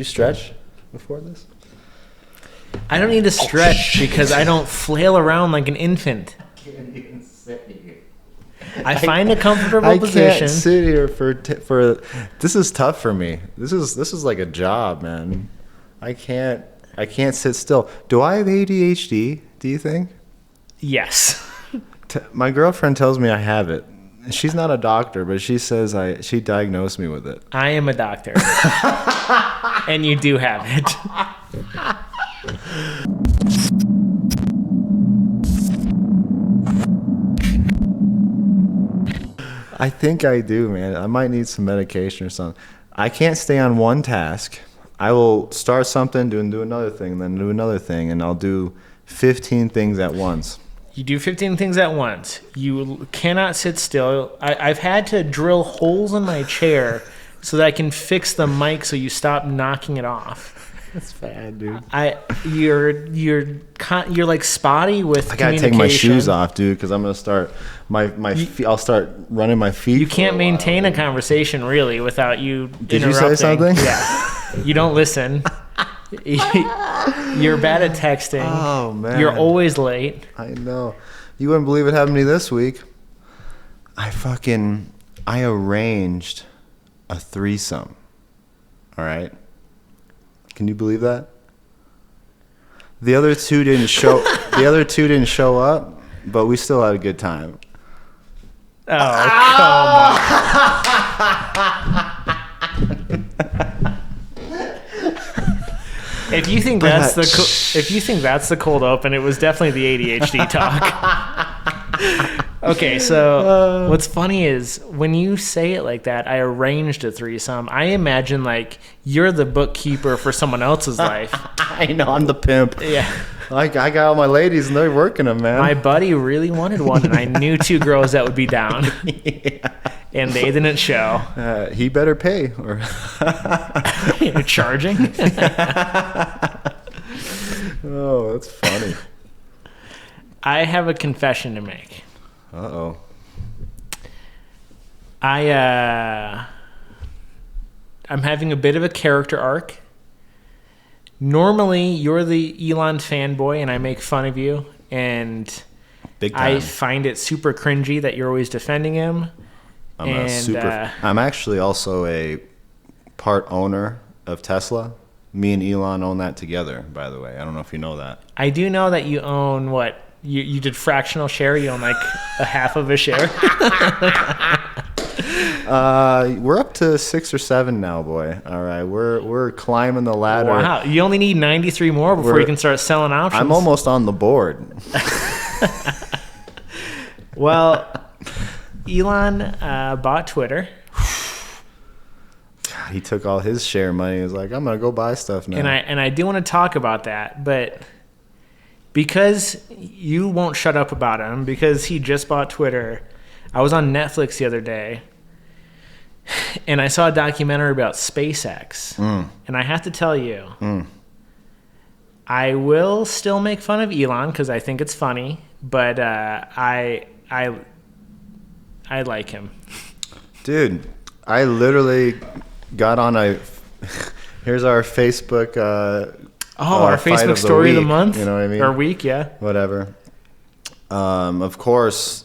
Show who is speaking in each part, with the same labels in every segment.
Speaker 1: you stretch before this?
Speaker 2: I don't need to stretch because I don't flail around like an infant.
Speaker 1: I can't even sit here.
Speaker 2: I find a comfortable position.
Speaker 1: I can't sit here for this is tough for me. This is like a job, man. I can't sit still. Do I have ADHD, do you think?
Speaker 2: Yes.
Speaker 1: My girlfriend tells me I have it. She's not a doctor, but she says she diagnosed me with it.
Speaker 2: I am a doctor. And you do have it.
Speaker 1: I think I do, man. I might need some medication or something. I can't stay on one task. I will start something, do another thing, then do another thing, and I'll do 15 things at once.
Speaker 2: You do 15 things at once. You cannot sit still. I've had to drill holes in my chair so that I can fix the mic so you stop knocking it off.
Speaker 1: That's bad, dude.
Speaker 2: You're like spotty with
Speaker 1: I gotta take my shoes off, dude, because I'm gonna start I'll start running my feet.
Speaker 2: You can't maintain a conversation really without you
Speaker 1: Did you say something?
Speaker 2: Yeah. You don't listen. You're bad at texting.
Speaker 1: Oh man.
Speaker 2: You're always late.
Speaker 1: I know. You wouldn't believe it happened to me this week. I arranged a threesome. All right. Can you believe that? The other two didn't show up, but we still had a good time.
Speaker 2: Oh, come on. If you think that's the cold open, it was definitely the ADHD talk. Okay, so what's funny is when you say it like that, I arranged a threesome. I imagine like you're the bookkeeper for someone else's life.
Speaker 1: I know, I'm the pimp.
Speaker 2: Yeah.
Speaker 1: I got all my ladies and they're working them, man.
Speaker 2: My buddy really wanted one, and I knew 2 girls that would be down. Yeah. And they didn't show.
Speaker 1: He better pay. Or
Speaker 2: You're charging?
Speaker 1: Oh, that's funny.
Speaker 2: I have a confession to make.
Speaker 1: Uh-oh.
Speaker 2: I'm having a bit of a character arc. Normally, you're the Elon fanboy, and I make fun of you, and
Speaker 1: Big time.
Speaker 2: I find it super cringy that you're always defending him.
Speaker 1: I'm actually also a part owner of Tesla. Me and Elon own that together, by the way. I don't know if you know that.
Speaker 2: I do know that you own what? You did fractional share. You own like a half of a share.
Speaker 1: We're up to 6 or 7 now, boy. All right, we're climbing the ladder.
Speaker 2: Wow, you only need 93 more before you can start selling options.
Speaker 1: I'm almost on the board.
Speaker 2: Well, Elon bought Twitter.
Speaker 1: He took all his share money. He was like, I'm gonna go buy stuff now.
Speaker 2: And I do want to talk about that, but because you won't shut up about him, because he just bought Twitter, I was on Netflix the other day, and I saw a documentary about SpaceX. And I have to tell you, I will still make fun of Elon because I think it's funny, but I like him.
Speaker 1: Dude, I literally got on here's our Facebook
Speaker 2: our Facebook story of the month,
Speaker 1: you know what I mean,
Speaker 2: or week, yeah,
Speaker 1: whatever. Of course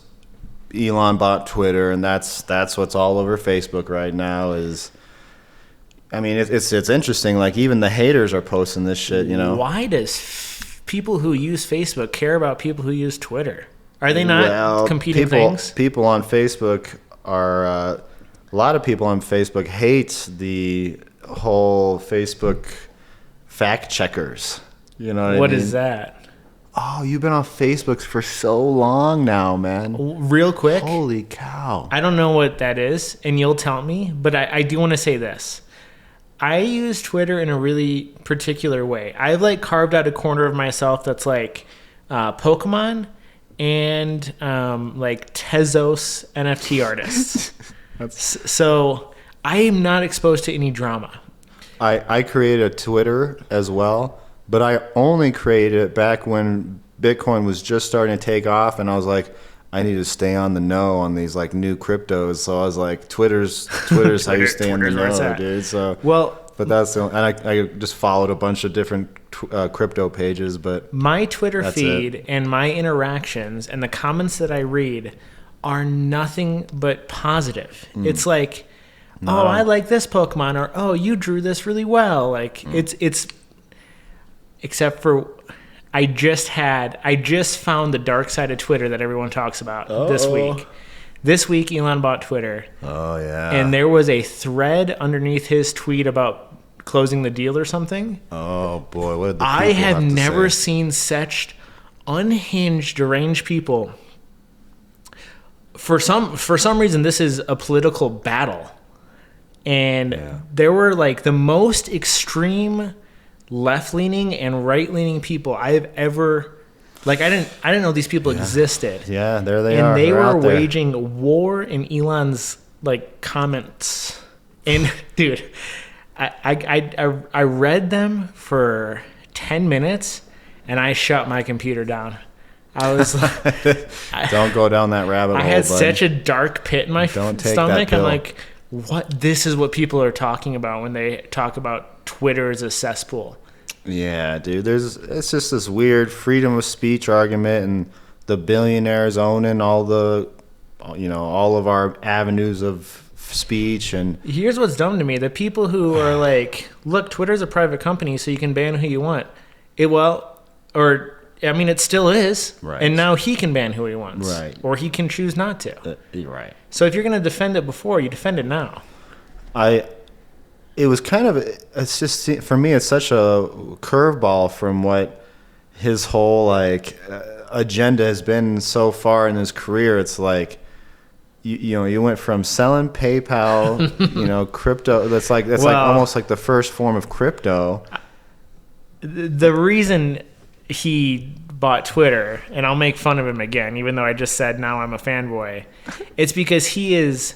Speaker 1: Elon bought Twitter, and that's what's all over Facebook right now. It's interesting, like even the haters are posting this shit, you know.
Speaker 2: Why does people who use Facebook care about people who use Twitter? Are they not competing things?
Speaker 1: People on Facebook are a lot of people on Facebook hate the whole Facebook fact checkers. You know what I mean?
Speaker 2: What is that?
Speaker 1: Oh, you've been on Facebook for so long now, man.
Speaker 2: Real quick.
Speaker 1: Holy cow.
Speaker 2: I don't know what that is, and you'll tell me, but I do want to say this. I use Twitter in a really particular way. I've like carved out a corner of myself that's like Pokemon and like Tezos NFT artists. So I am not exposed to any drama.
Speaker 1: I created a Twitter as well, but I only created it back when Bitcoin was just starting to take off, and I was like, I need to stay on the know on these like new cryptos. So I was like, Twitter's how you stay on the know, dude. So
Speaker 2: well,
Speaker 1: but that's the only, and I just followed a bunch of different crypto pages, but
Speaker 2: my Twitter
Speaker 1: that's
Speaker 2: feed
Speaker 1: it.
Speaker 2: and my interactions and the comments that I read are nothing but positive. It's like, oh, I like this Pokemon, or oh, you drew this really well. Like it's except for I just found the dark side of Twitter that everyone talks about this week. This week, Elon bought Twitter.
Speaker 1: Oh, yeah.
Speaker 2: And there was a thread underneath his tweet about closing the deal or something.
Speaker 1: Oh, boy. What did the
Speaker 2: I
Speaker 1: people
Speaker 2: have
Speaker 1: to
Speaker 2: never
Speaker 1: say?
Speaker 2: seen such unhinged, deranged people. For some reason, this is a political battle. And there were like the most extreme left-leaning and right-leaning people I've ever... Like I didn't know these people existed.
Speaker 1: Yeah, there they are.
Speaker 2: And they
Speaker 1: They're
Speaker 2: were
Speaker 1: out there.
Speaker 2: waging war in Elon's like comments. And dude, I read them for 10 minutes and I shut my computer down. I was like,
Speaker 1: Don't go down that rabbit hole.
Speaker 2: I had
Speaker 1: bud.
Speaker 2: such a dark pit in my
Speaker 1: Don't take that
Speaker 2: stomach. I'm
Speaker 1: pill.
Speaker 2: like, what? This is what people are talking about when they talk about Twitter as a cesspool.
Speaker 1: Yeah, dude. It's just this weird freedom of speech argument, and the billionaires owning all of our avenues of speech. And
Speaker 2: Here's what's dumb to me: the people who are like, "Look, Twitter's a private company, so you can ban who you want." It still is,
Speaker 1: Right.
Speaker 2: And now he can ban who he wants,
Speaker 1: Right.
Speaker 2: Or he can choose not to.
Speaker 1: you're right.
Speaker 2: So if you're going to defend it before, you defend it now.
Speaker 1: It was kind of, it's just, for me, it's such a curveball from what his whole agenda has been so far in his career. It's like, you went from selling PayPal, crypto. That's like almost like the first form of crypto.
Speaker 2: The reason he bought Twitter, and I'll make fun of him again, even though I just said now I'm a fanboy, it's because he is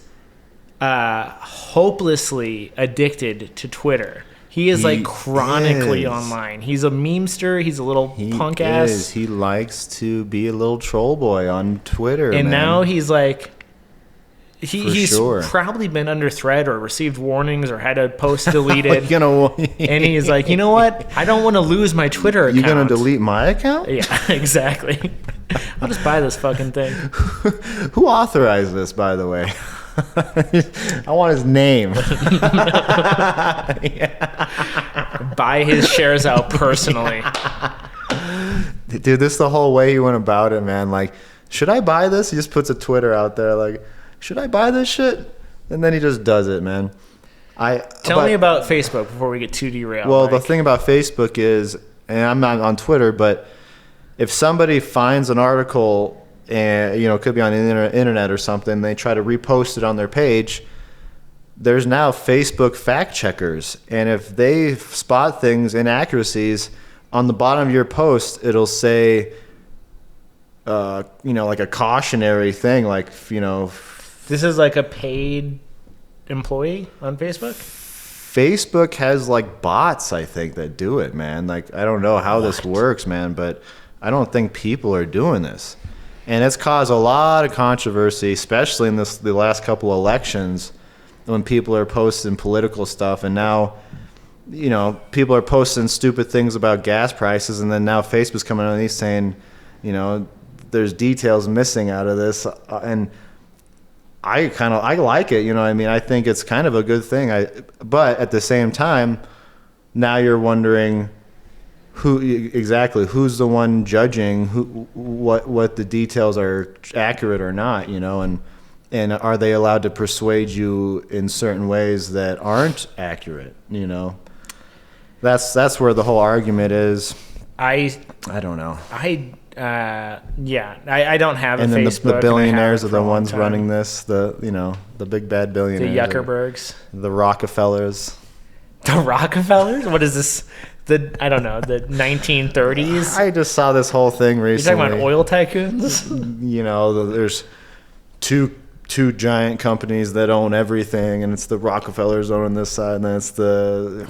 Speaker 2: hopelessly addicted to Twitter. He is like chronically online. He's a memester. He's a little punk ass.
Speaker 1: He likes to be a little troll boy on Twitter.
Speaker 2: And
Speaker 1: man.
Speaker 2: now he's like, he's
Speaker 1: sure.
Speaker 2: probably been under threat or received warnings or had a post deleted.
Speaker 1: and
Speaker 2: And he's like, you know what? I don't want to lose my Twitter account.
Speaker 1: you're gonna delete my account?
Speaker 2: Yeah, exactly. I'll just buy this fucking thing.
Speaker 1: Who authorized this, by the way? I want his name.
Speaker 2: Buy his shares out personally.
Speaker 1: Dude, this is the whole way he went about it, man. Like, should I buy this? He just puts a Twitter out there, like, should I buy this shit? And then he just does it, man.
Speaker 2: Tell me about Facebook before we get too derailed.
Speaker 1: Well,
Speaker 2: Mike.
Speaker 1: the thing about Facebook is, and I'm not on Twitter, but if somebody finds an article, and it could be on the internet or something, they try to repost it on their page, there's now Facebook fact checkers, and if they spot things, inaccuracies, on the bottom of your post, it'll say, like a cautionary thing, like,
Speaker 2: This is like a paid employee on Facebook?
Speaker 1: Facebook has like bots, I think, that do it, man. Like, I don't know how this works, man, but I don't think people are doing this. And it's caused a lot of controversy, especially in the last couple of elections, when people are posting political stuff. And now, people are posting stupid things about gas prices, and then now Facebook's coming underneath saying, there's details missing out of this. And I like it, I think it's kind of a good thing. But at the same time, now you're wondering who's the one judging what the details are accurate or not, and are they allowed to persuade you in certain ways that aren't accurate, That's where the whole argument is. I don't know.
Speaker 2: I don't have a
Speaker 1: and then
Speaker 2: Facebook.
Speaker 1: the billionaires
Speaker 2: and I haven't
Speaker 1: are
Speaker 2: for a
Speaker 1: the
Speaker 2: long
Speaker 1: ones
Speaker 2: time.
Speaker 1: running this, the big bad billionaires.
Speaker 2: The Zuckerbergs.
Speaker 1: The Rockefellers.
Speaker 2: The Rockefellers? What is this? I don't know, the 1930s?
Speaker 1: I just saw this whole thing
Speaker 2: You're
Speaker 1: recently.
Speaker 2: talking about oil tycoons?
Speaker 1: There's two giant companies that own everything, and it's the Rockefellers owning this side, and then it's the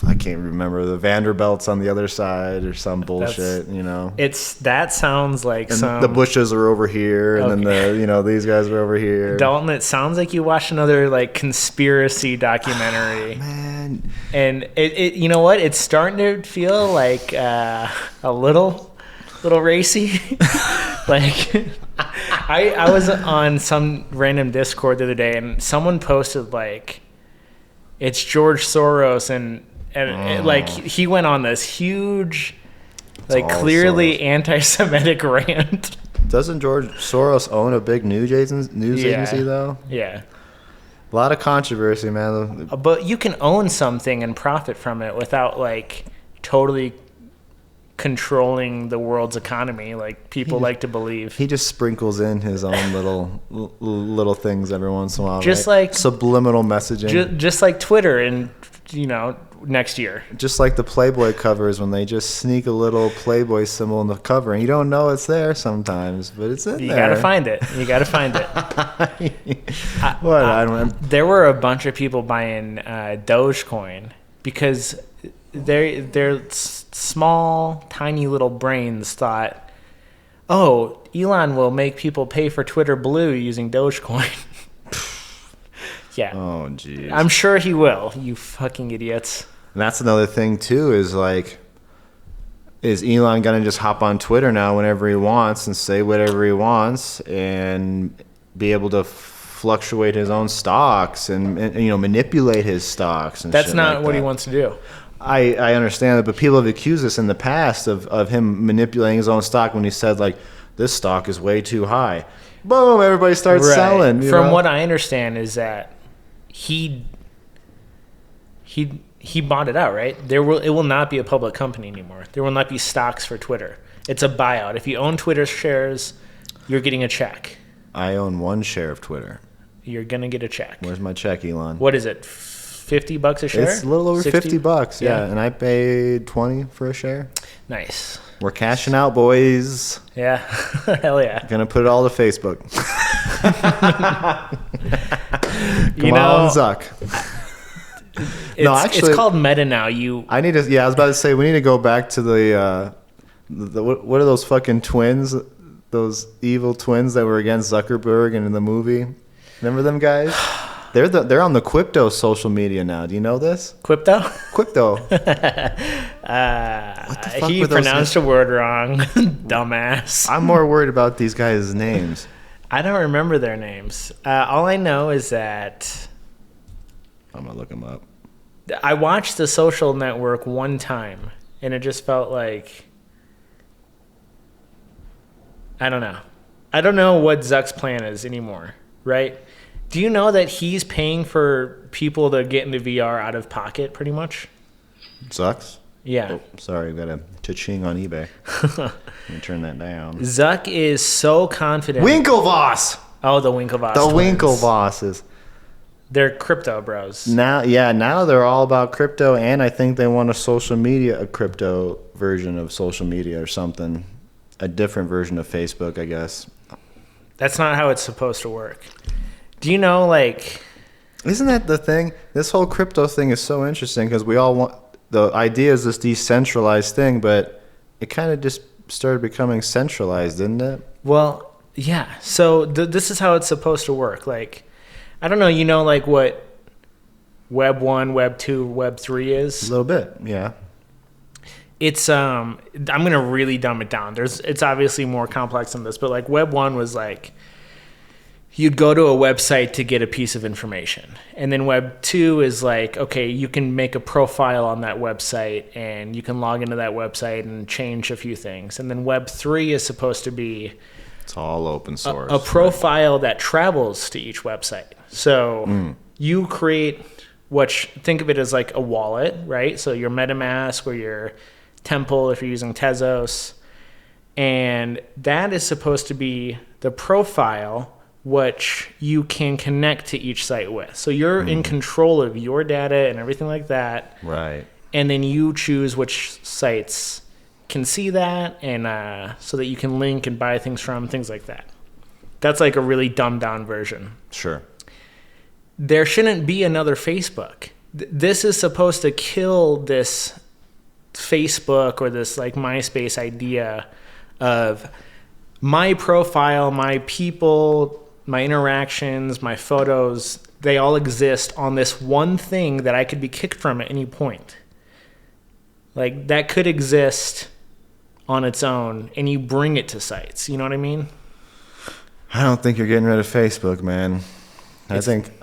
Speaker 1: I can't remember, the Vanderbilts on the other side or some bullshit, you know.
Speaker 2: That sounds like
Speaker 1: and
Speaker 2: some...
Speaker 1: the Bushes are over here, and then these guys are over here.
Speaker 2: Dalton, it sounds like you watched another like conspiracy documentary.
Speaker 1: Man.
Speaker 2: And it you know what? It's starting to feel like a little racy. Like I was on some random Discord the other day, and someone posted like it's George Soros, and like he went on this huge, like clearly anti-Semitic rant.
Speaker 1: Doesn't George Soros own a big news agency though?
Speaker 2: Yeah.
Speaker 1: A lot of controversy, man.
Speaker 2: But you can own something and profit from it without like totally controlling the world's economy, like people like to believe.
Speaker 1: He just sprinkles in his own little things every once in a while.
Speaker 2: Just
Speaker 1: right?
Speaker 2: like
Speaker 1: subliminal messaging.
Speaker 2: Just like Twitter, and next year.
Speaker 1: Just like the Playboy covers, when they just sneak a little Playboy symbol in the cover, and you don't know it's there sometimes, but it's in there.
Speaker 2: You gotta find it. I don't. There were a bunch of people buying Dogecoin because their small, tiny little brains thought, "Oh, Elon will make people pay for Twitter Blue using Dogecoin." Yeah.
Speaker 1: Oh, geez.
Speaker 2: I'm sure he will. You fucking idiots.
Speaker 1: And that's another thing too. Is Elon gonna just hop on Twitter now whenever he wants and say whatever he wants and be able to fluctuate his own stocks and manipulate his stocks? And
Speaker 2: that's
Speaker 1: shit
Speaker 2: not
Speaker 1: like
Speaker 2: what
Speaker 1: that.
Speaker 2: he wants to do.
Speaker 1: I understand that, but people have accused us in the past of him manipulating his own stock when he said like, this stock is way too high. Boom! Everybody starts selling.
Speaker 2: From what I understand is that he bought it out, right? It will not be a public company anymore. There will not be stocks for Twitter. It's a buyout. If you own Twitter shares, you're getting a check.
Speaker 1: I own one share of Twitter.
Speaker 2: You're gonna get a check.
Speaker 1: Where's my check, Elon?
Speaker 2: What is it? $50 a share?
Speaker 1: It's a little over
Speaker 2: 60?
Speaker 1: $50, yeah. And I paid $20 for a share.
Speaker 2: Nice.
Speaker 1: We're cashing out, boys.
Speaker 2: Yeah. Hell yeah.
Speaker 1: Gonna put it all to Facebook. Come on, Zuck.
Speaker 2: It's called Meta now.
Speaker 1: I was about to say, we need to go back to the what are those fucking twins? Those evil twins that were against Zuckerberg and in the movie. Remember them guys? They're on the Crypto social media now. Do you know this?
Speaker 2: Crypto?
Speaker 1: What the fuck
Speaker 2: He
Speaker 1: were those
Speaker 2: pronounced a word wrong. Dumbass.
Speaker 1: I'm more worried about these guys' names.
Speaker 2: I don't remember their names. All I know is that
Speaker 1: I'm gonna look them up.
Speaker 2: I watched The Social Network one time, and it just felt like, I don't know. I don't know what Zuck's plan is anymore, right? Do you know that he's paying for people to get into VR out of pocket, pretty much?
Speaker 1: Zucks?
Speaker 2: Yeah.
Speaker 1: Oh, sorry, I've got a cha-ching on eBay. Let me turn that down.
Speaker 2: Zuck is so confident.
Speaker 1: Winklevoss!
Speaker 2: Oh, the Winklevoss.
Speaker 1: The
Speaker 2: twins.
Speaker 1: Winklevosses.
Speaker 2: They're crypto bros.
Speaker 1: Now they're all about crypto, and I think they want a crypto version of social media or something. A different version of Facebook, I guess.
Speaker 2: That's not how it's supposed to work. Do you know, like...
Speaker 1: Isn't that the thing? This whole crypto thing is so interesting because we all want... The idea is this decentralized thing, but it kind of just started becoming centralized, didn't it?
Speaker 2: Well, yeah. So this is how it's supposed to work. Like, I don't know, like what Web 1, Web 2, Web 3 is?
Speaker 1: A little bit, yeah.
Speaker 2: It's I'm going to really dumb it down. It's obviously more complex than this, but like Web 1 was like you'd go to a website to get a piece of information. And then Web 2 is like, okay, you can make a profile on that website and you can log into that website and change a few things. And then Web 3 is supposed to be
Speaker 1: it's all open source.
Speaker 2: A profile that travels to each website. So you create think of it as like a wallet, right? So your MetaMask or your Temple if you're using Tezos. And that is supposed to be the profile which you can connect to each site with. So you're in control of your data and everything like that.
Speaker 1: Right.
Speaker 2: And then you choose which sites can see that and so that you can link and buy things from, things like that. That's like a really dumbed down version.
Speaker 1: Sure.
Speaker 2: There shouldn't be another Facebook. this is supposed to kill this Facebook or this like MySpace idea of my profile, my people, my interactions, my photos, they all exist on this one thing that I could be kicked from at any point. Like, that could exist on its own, and you bring it to sites. You know what I mean?
Speaker 1: I don't think you're getting rid of Facebook, man. I think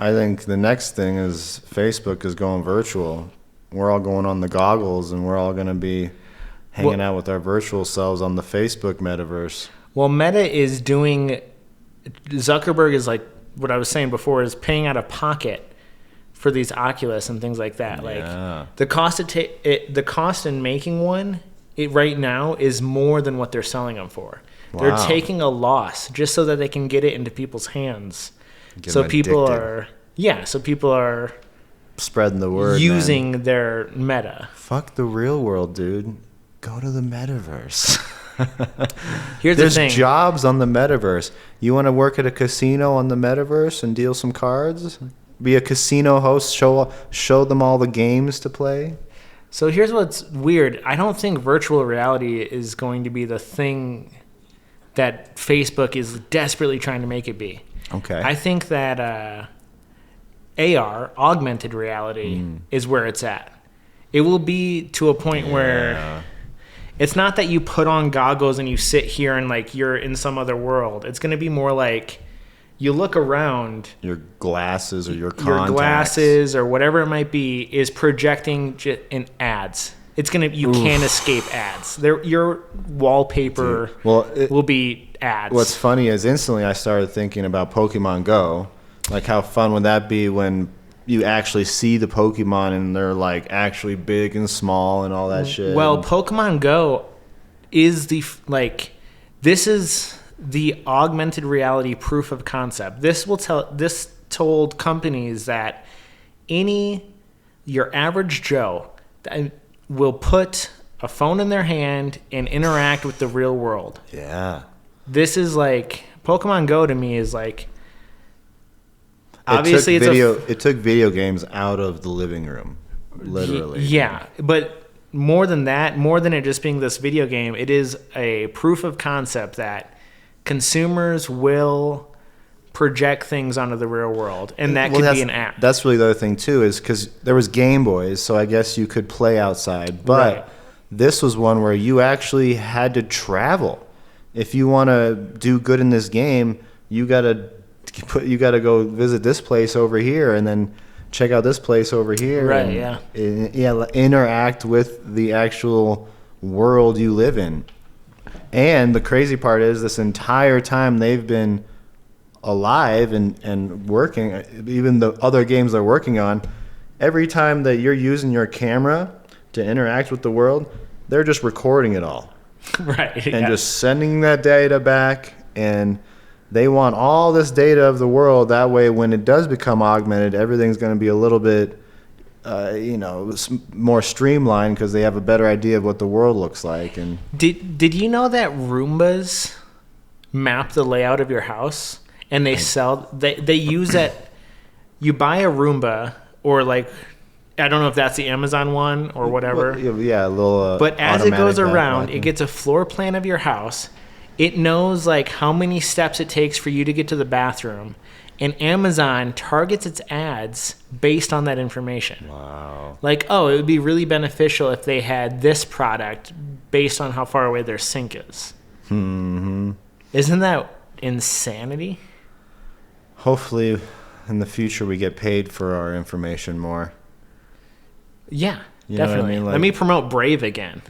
Speaker 1: the next thing is Facebook is going virtual. We're all going on the goggles, and we're all going to be hanging out with our virtual selves on the Facebook metaverse.
Speaker 2: Well, Meta is doing... Zuckerberg is like, what I was saying before, is paying out of pocket for these Oculus and things like that.
Speaker 1: Yeah.
Speaker 2: Like, the cost in making one, right now, is more than what they're selling them for.
Speaker 1: Wow.
Speaker 2: They're taking a loss just so that they can get it into people's hands. So people are
Speaker 1: spreading the word,
Speaker 2: using their Meta.
Speaker 1: Fuck the real world, dude. Go to the metaverse.
Speaker 2: There's the thing.
Speaker 1: Jobs on the metaverse. You want to work at a casino on the metaverse and deal some cards? Be a casino host, show them all the games to play?
Speaker 2: So here's what's weird. I don't think virtual reality is going to be the thing that Facebook is desperately trying to make it be.
Speaker 1: Okay.
Speaker 2: I think that AR, augmented reality, is where it's at. It will be to a point where it's not that you put on goggles and you sit here and like you're in some other world. It's going to be more like you look around.
Speaker 1: Your glasses or your contacts.
Speaker 2: Your glasses or whatever it might be is projecting in ads. It's you can't escape ads. Your wallpaper will be ads.
Speaker 1: What's funny is instantly I started thinking about Pokemon Go. Like, how fun would that be when you actually see the Pokemon and they're like actually big and small and all that shit?
Speaker 2: Well, Pokemon Go is this is the augmented reality proof of concept. This told companies that your average Joe will put a phone in their hand and interact with the real world.
Speaker 1: Yeah.
Speaker 2: This is like Pokemon Go to me is like
Speaker 1: obviously it took video games out of the living room, literally.
Speaker 2: Yeah, but more than that, more than it just being this video game, it is a proof of concept that consumers will project things onto the real world, and that could be an app.
Speaker 1: That's really the other thing too, is because there was Game Boys, so I guess you could play outside, but this was one where you actually had to travel. If you want to do good in this game, you gotta go visit this place over here and then check out this place over here.
Speaker 2: Right,
Speaker 1: interact with the actual world you live in. And the crazy part is this entire time they've been alive and working, even the other games they're working on, every time that you're using your camera to interact with the world, they're just recording it all.
Speaker 2: Right.
Speaker 1: And just sending that data back, and they want all this data of the world. That way, when it does become augmented, everything's going to be a little bit, more streamlined because they have a better idea of what the world looks like. And
Speaker 2: did you know that Roombas map the layout of your house, and they use that? You buy a Roomba, or like, I don't know if that's the Amazon one or whatever.
Speaker 1: Yeah, a little.
Speaker 2: But as it goes around, it gets a floor plan of your house. It knows like how many steps it takes for you to get to the bathroom, and Amazon targets its ads based on that information.
Speaker 1: Wow.
Speaker 2: Like, it would be really beneficial if they had this product based on how far away their sink is.
Speaker 1: Mm-hmm.
Speaker 2: Isn't that insanity?
Speaker 1: Hopefully, in the future, we get paid for our information more.
Speaker 2: Yeah,
Speaker 1: You know what I
Speaker 2: definitely.
Speaker 1: mean? Like-
Speaker 2: Let me promote Brave again.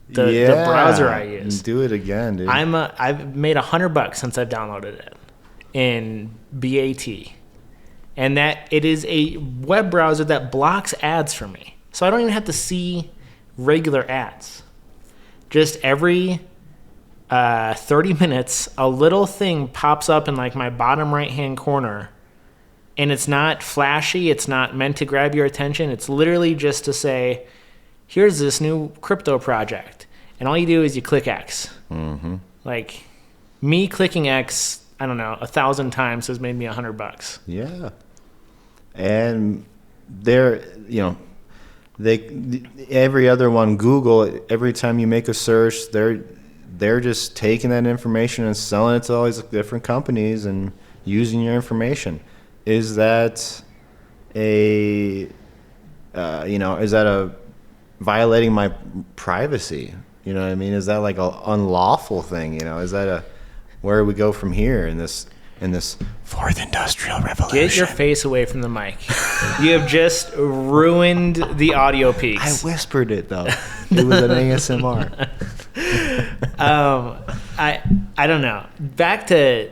Speaker 2: The browser I use.
Speaker 1: Do it again, dude.
Speaker 2: I've made $100 since I've downloaded it in BAT, and that it is a web browser that blocks ads for me, so I don't even have to see regular ads. Just every 30 minutes, a little thing pops up in like my bottom right hand corner, and it's not flashy. It's not meant to grab your attention. It's literally just to say, here's this new crypto project. And all you do is you click X.
Speaker 1: Mm-hmm.
Speaker 2: Like, me clicking X, I don't know, 1,000 times has made me $100.
Speaker 1: Yeah. And they're, every other one, Google, every time you make a search, they're just taking that information and selling it to all these different companies and using your information. Is that a violating my privacy? You know what I mean? Is that like a unlawful thing? Is that where we go from here in this fourth industrial revolution?
Speaker 2: Get your face away from the mic. You have just ruined the audio peaks.
Speaker 1: I whispered it though. It was an ASMR.
Speaker 2: I don't know. Back to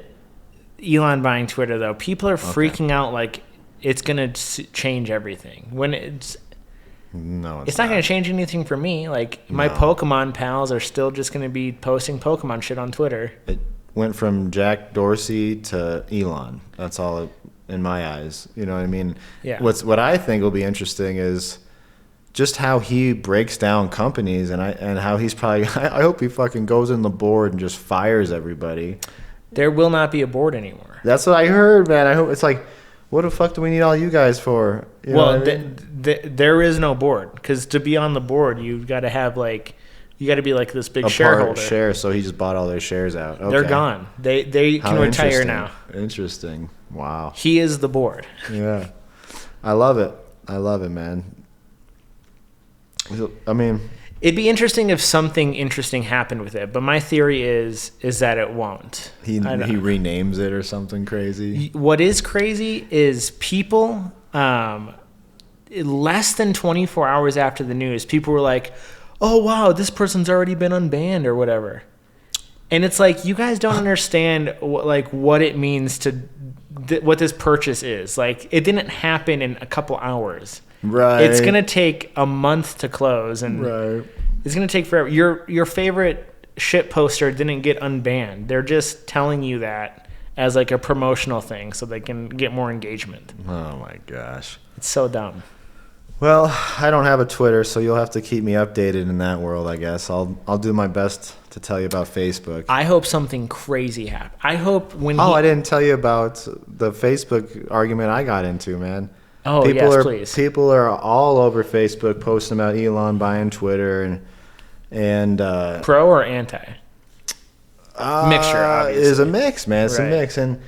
Speaker 2: Elon buying Twitter though. People are freaking out like it's gonna change everything. When it's not gonna change anything for me. Like my Pokemon pals are still just gonna be posting Pokemon shit on Twitter.
Speaker 1: It went from Jack Dorsey to Elon. That's all in my eyes. You know what I mean?
Speaker 2: Yeah.
Speaker 1: What I think will be interesting is just how he breaks down companies and how he's probably. I hope he fucking goes in the board and just fires everybody.
Speaker 2: There will not be a board anymore.
Speaker 1: That's what I heard, man. I hope it's like, what the fuck do we need all you guys for? You know what I mean?
Speaker 2: There is no board, because to be on the board, you got to have you got to be like this big shareholder.
Speaker 1: Share, so he just bought all their shares out. Okay.
Speaker 2: They're gone. They can retire now.
Speaker 1: Interesting. Wow.
Speaker 2: He is the board.
Speaker 1: Yeah, I love it. Man. I mean,
Speaker 2: it'd be interesting if something interesting happened with it, but my theory is that it won't.
Speaker 1: He renames it or something crazy.
Speaker 2: What is crazy is people, less than 24 hours after the news, people were like, oh, wow, this person's already been unbanned or whatever. And it's like, you guys don't understand what it means to what this purchase is. Like, it didn't happen in a couple hours.
Speaker 1: Right.
Speaker 2: It's going to take a month to close, and it's going to take forever. Your favorite shit poster didn't get unbanned. They're just telling you that as like a promotional thing so they can get more engagement.
Speaker 1: Oh my gosh.
Speaker 2: It's so dumb.
Speaker 1: Well, I don't have a Twitter, so you'll have to keep me updated in that world, I guess. I'll do my best to tell you about Facebook.
Speaker 2: I hope something crazy happens. I hope
Speaker 1: I didn't tell you about the Facebook argument I got into, man.
Speaker 2: Oh, please.
Speaker 1: People are all over Facebook posting about Elon buying Twitter and
Speaker 2: pro or anti? Mixture, obviously.
Speaker 1: It's a mix, man. It's a mix, and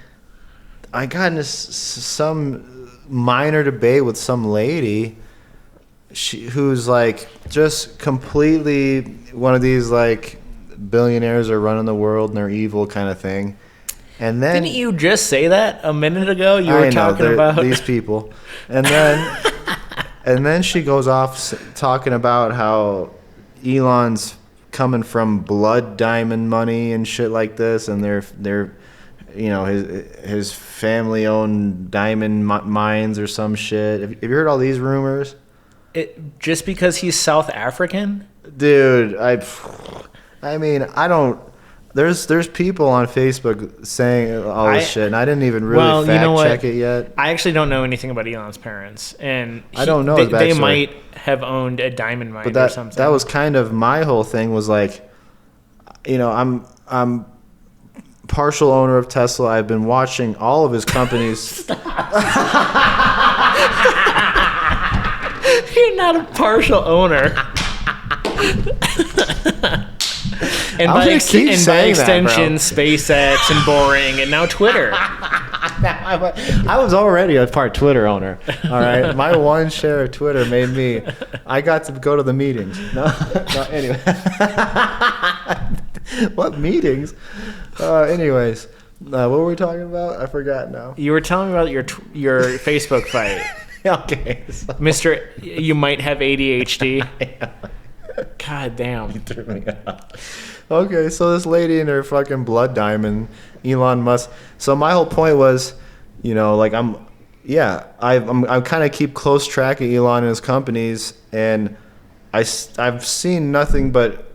Speaker 1: I got into some minor debate with some lady. Who's like just completely one of these like billionaires are running the world and they're evil kind of thing. And then
Speaker 2: didn't you just say that a minute ago? You were talking about
Speaker 1: these people, and then she goes off talking about how Elon's coming from blood diamond money and shit like this, and they're his family owned diamond mines or some shit. Have you heard all these rumors?
Speaker 2: Just because he's South African?
Speaker 1: Dude, I mean, I don't. There's people on Facebook saying all this shit, and I didn't even really check it yet.
Speaker 2: I actually don't know anything about Elon's parents, and
Speaker 1: I don't know.
Speaker 2: They might have owned a diamond mine or something.
Speaker 1: That was kind of my whole thing. Was like, I'm partial owner of Tesla. I've been watching all of his companies.
Speaker 2: You're not a partial owner. And by extension, SpaceX and Boring, and now Twitter.
Speaker 1: I was already a part Twitter owner. All right, my one share of Twitter made me. I got to go to the meetings. No, anyway. What meetings? Anyways, what were we talking about? I forgot now.
Speaker 2: You were telling me about your Facebook fight.
Speaker 1: Okay,
Speaker 2: Mister, you might have ADHD. God damn.
Speaker 1: You threw me off. Okay, so this lady and her fucking blood diamond, Elon Musk. So my whole point was, I'm kind of keep close track of Elon and his companies, and I've seen nothing but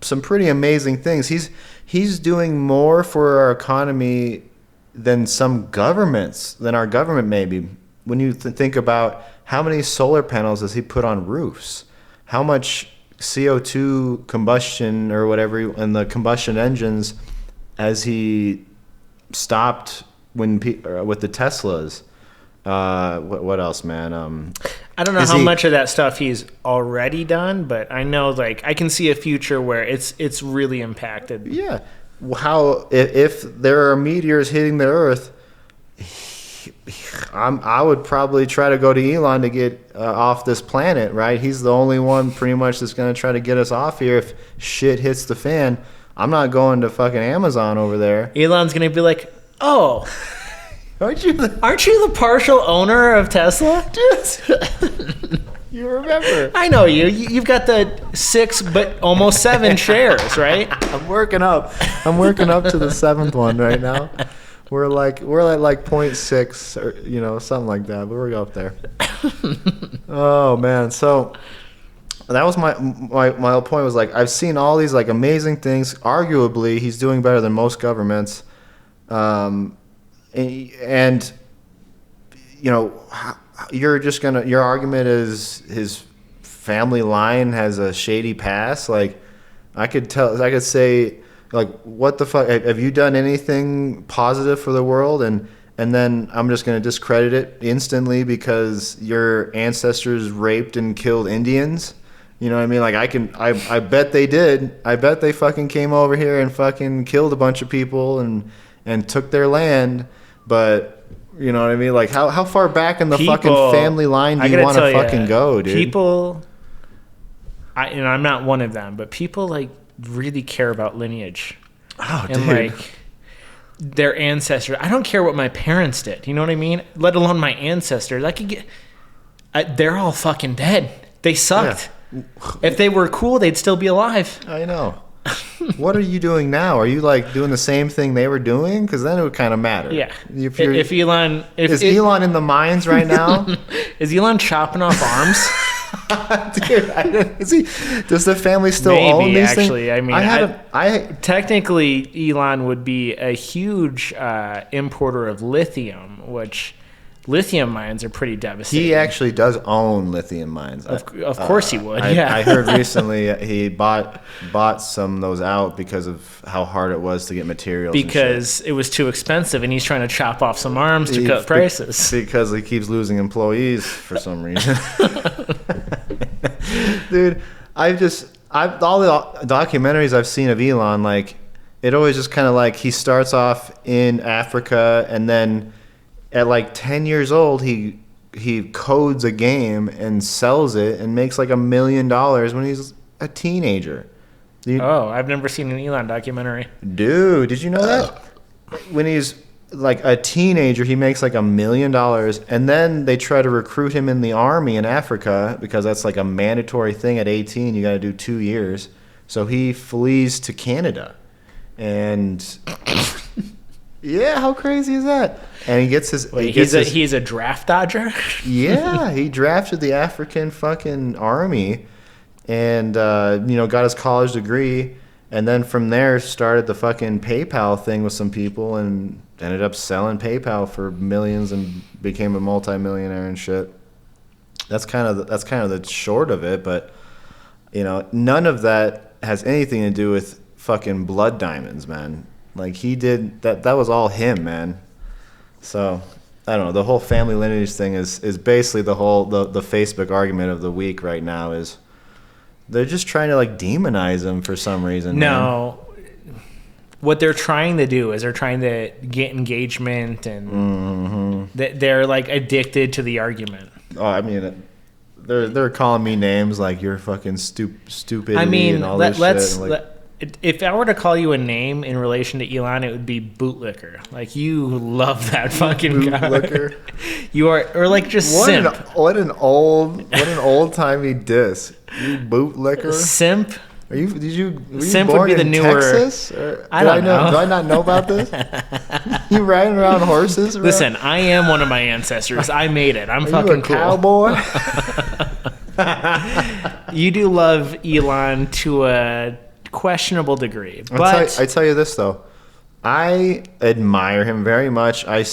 Speaker 1: some pretty amazing things. He's doing more for our economy than our government maybe. When you think about how many solar panels does he put on roofs, how much CO2 combustion or whatever in the combustion engines as he stopped with the Teslas. What else, man?
Speaker 2: I don't know how much of that stuff he's already done, but I know like I can see a future where it's really impacted.
Speaker 1: Yeah. How if there are meteors hitting the Earth, I would probably try to go to Elon to get off this planet, right? He's the only one pretty much that's going to try to get us off here if shit hits the fan. I'm not going to fucking Amazon over there.
Speaker 2: Elon's going to be like, oh,
Speaker 1: aren't you
Speaker 2: the partial owner of Tesla?
Speaker 1: You remember.
Speaker 2: I know you. You've got the 6 but almost 7 shares, right?
Speaker 1: I'm working up to the 7th one right now. We're at like 0.6 or something like that, but we're up there. Oh man, so that was my whole point was like I've seen all these like amazing things. Arguably, he's doing better than most governments, and your argument is his family line has a shady past. Like I could say. Like, what the fuck? Have you done anything positive for the world? And then I'm just going to discredit it instantly because your ancestors raped and killed Indians? You know what I mean? Like, I bet they did. I bet they fucking came over here and fucking killed a bunch of people and took their land. But, you know what I mean? Like, how far back in the fucking family line do you want to fucking go, dude?
Speaker 2: People, I'm not one of them, but people, like, really care about lineage.
Speaker 1: Oh,
Speaker 2: and
Speaker 1: dude.
Speaker 2: like their ancestors. I don't care what my parents did. You know what I mean? Let alone my ancestors. I could get. They're all fucking dead. They sucked. Yeah. If they were cool, they'd still be alive.
Speaker 1: I know. What are you doing now? Are you like doing the same thing they were doing? Because then it would kind of matter.
Speaker 2: Yeah. If Elon,
Speaker 1: is Elon in the mines right now?
Speaker 2: Is Elon chopping off arms?
Speaker 1: Dude, does the family still own these
Speaker 2: actually
Speaker 1: things?
Speaker 2: I mean, technically Elon would be a huge importer of lithium, which lithium mines are pretty devastating.
Speaker 1: He actually does own lithium mines.
Speaker 2: Of course he would.
Speaker 1: I heard recently he bought some of those out because of how hard it was to get materials.
Speaker 2: Because it was too expensive, and he's trying to chop off some arms to cut prices.
Speaker 1: Because he keeps losing employees for some reason. Dude, all the documentaries I've seen of Elon, like it always just kind of like he starts off in Africa and then. At like 10 years old, he codes a game and sells it and makes like $1 million when he's a teenager.
Speaker 2: I've never seen an Elon documentary.
Speaker 1: Dude, did you know that? When he's like a teenager, he makes like $1 million, and then they try to recruit him in the army in Africa because that's like a mandatory thing at 18. You got to do 2 years. So he flees to Canada, and. Yeah, how crazy is that? And he gets his.
Speaker 2: He's a draft dodger.
Speaker 1: Yeah, he drafted the African fucking army, and got his college degree, and then from there started the fucking PayPal thing with some people, and ended up selling PayPal for millions and became a multimillionaire and shit. That's kind of the short of it, but none of that has anything to do with fucking blood diamonds, man. Like he did that was all him, man. So I don't know, the whole family lineage thing is basically the Facebook argument of the week right now is they're just trying to like demonize him for some reason.
Speaker 2: No. What they're trying to do is they're trying to get engagement, and they're like addicted to the argument.
Speaker 1: Oh, I mean they're calling me names like you're fucking stupid.
Speaker 2: I mean,
Speaker 1: and all this shit.
Speaker 2: If I were to call you a name in relation to Elon, it would be bootlicker. Like you love that fucking guy. Bootlicker. You are, or like just simp.
Speaker 1: What an old timey diss. You bootlicker.
Speaker 2: Simp.
Speaker 1: Were you
Speaker 2: simp
Speaker 1: born
Speaker 2: would be the
Speaker 1: in
Speaker 2: newer.
Speaker 1: Texas?
Speaker 2: I don't know.
Speaker 1: Do I not know about this? You riding around horses? Bro?
Speaker 2: Listen, I am one of my ancestors. I made it. I'm fucking
Speaker 1: you a cowboy.
Speaker 2: You do love Elon to a questionable degree, but
Speaker 1: I tell you this though, I admire him very much. When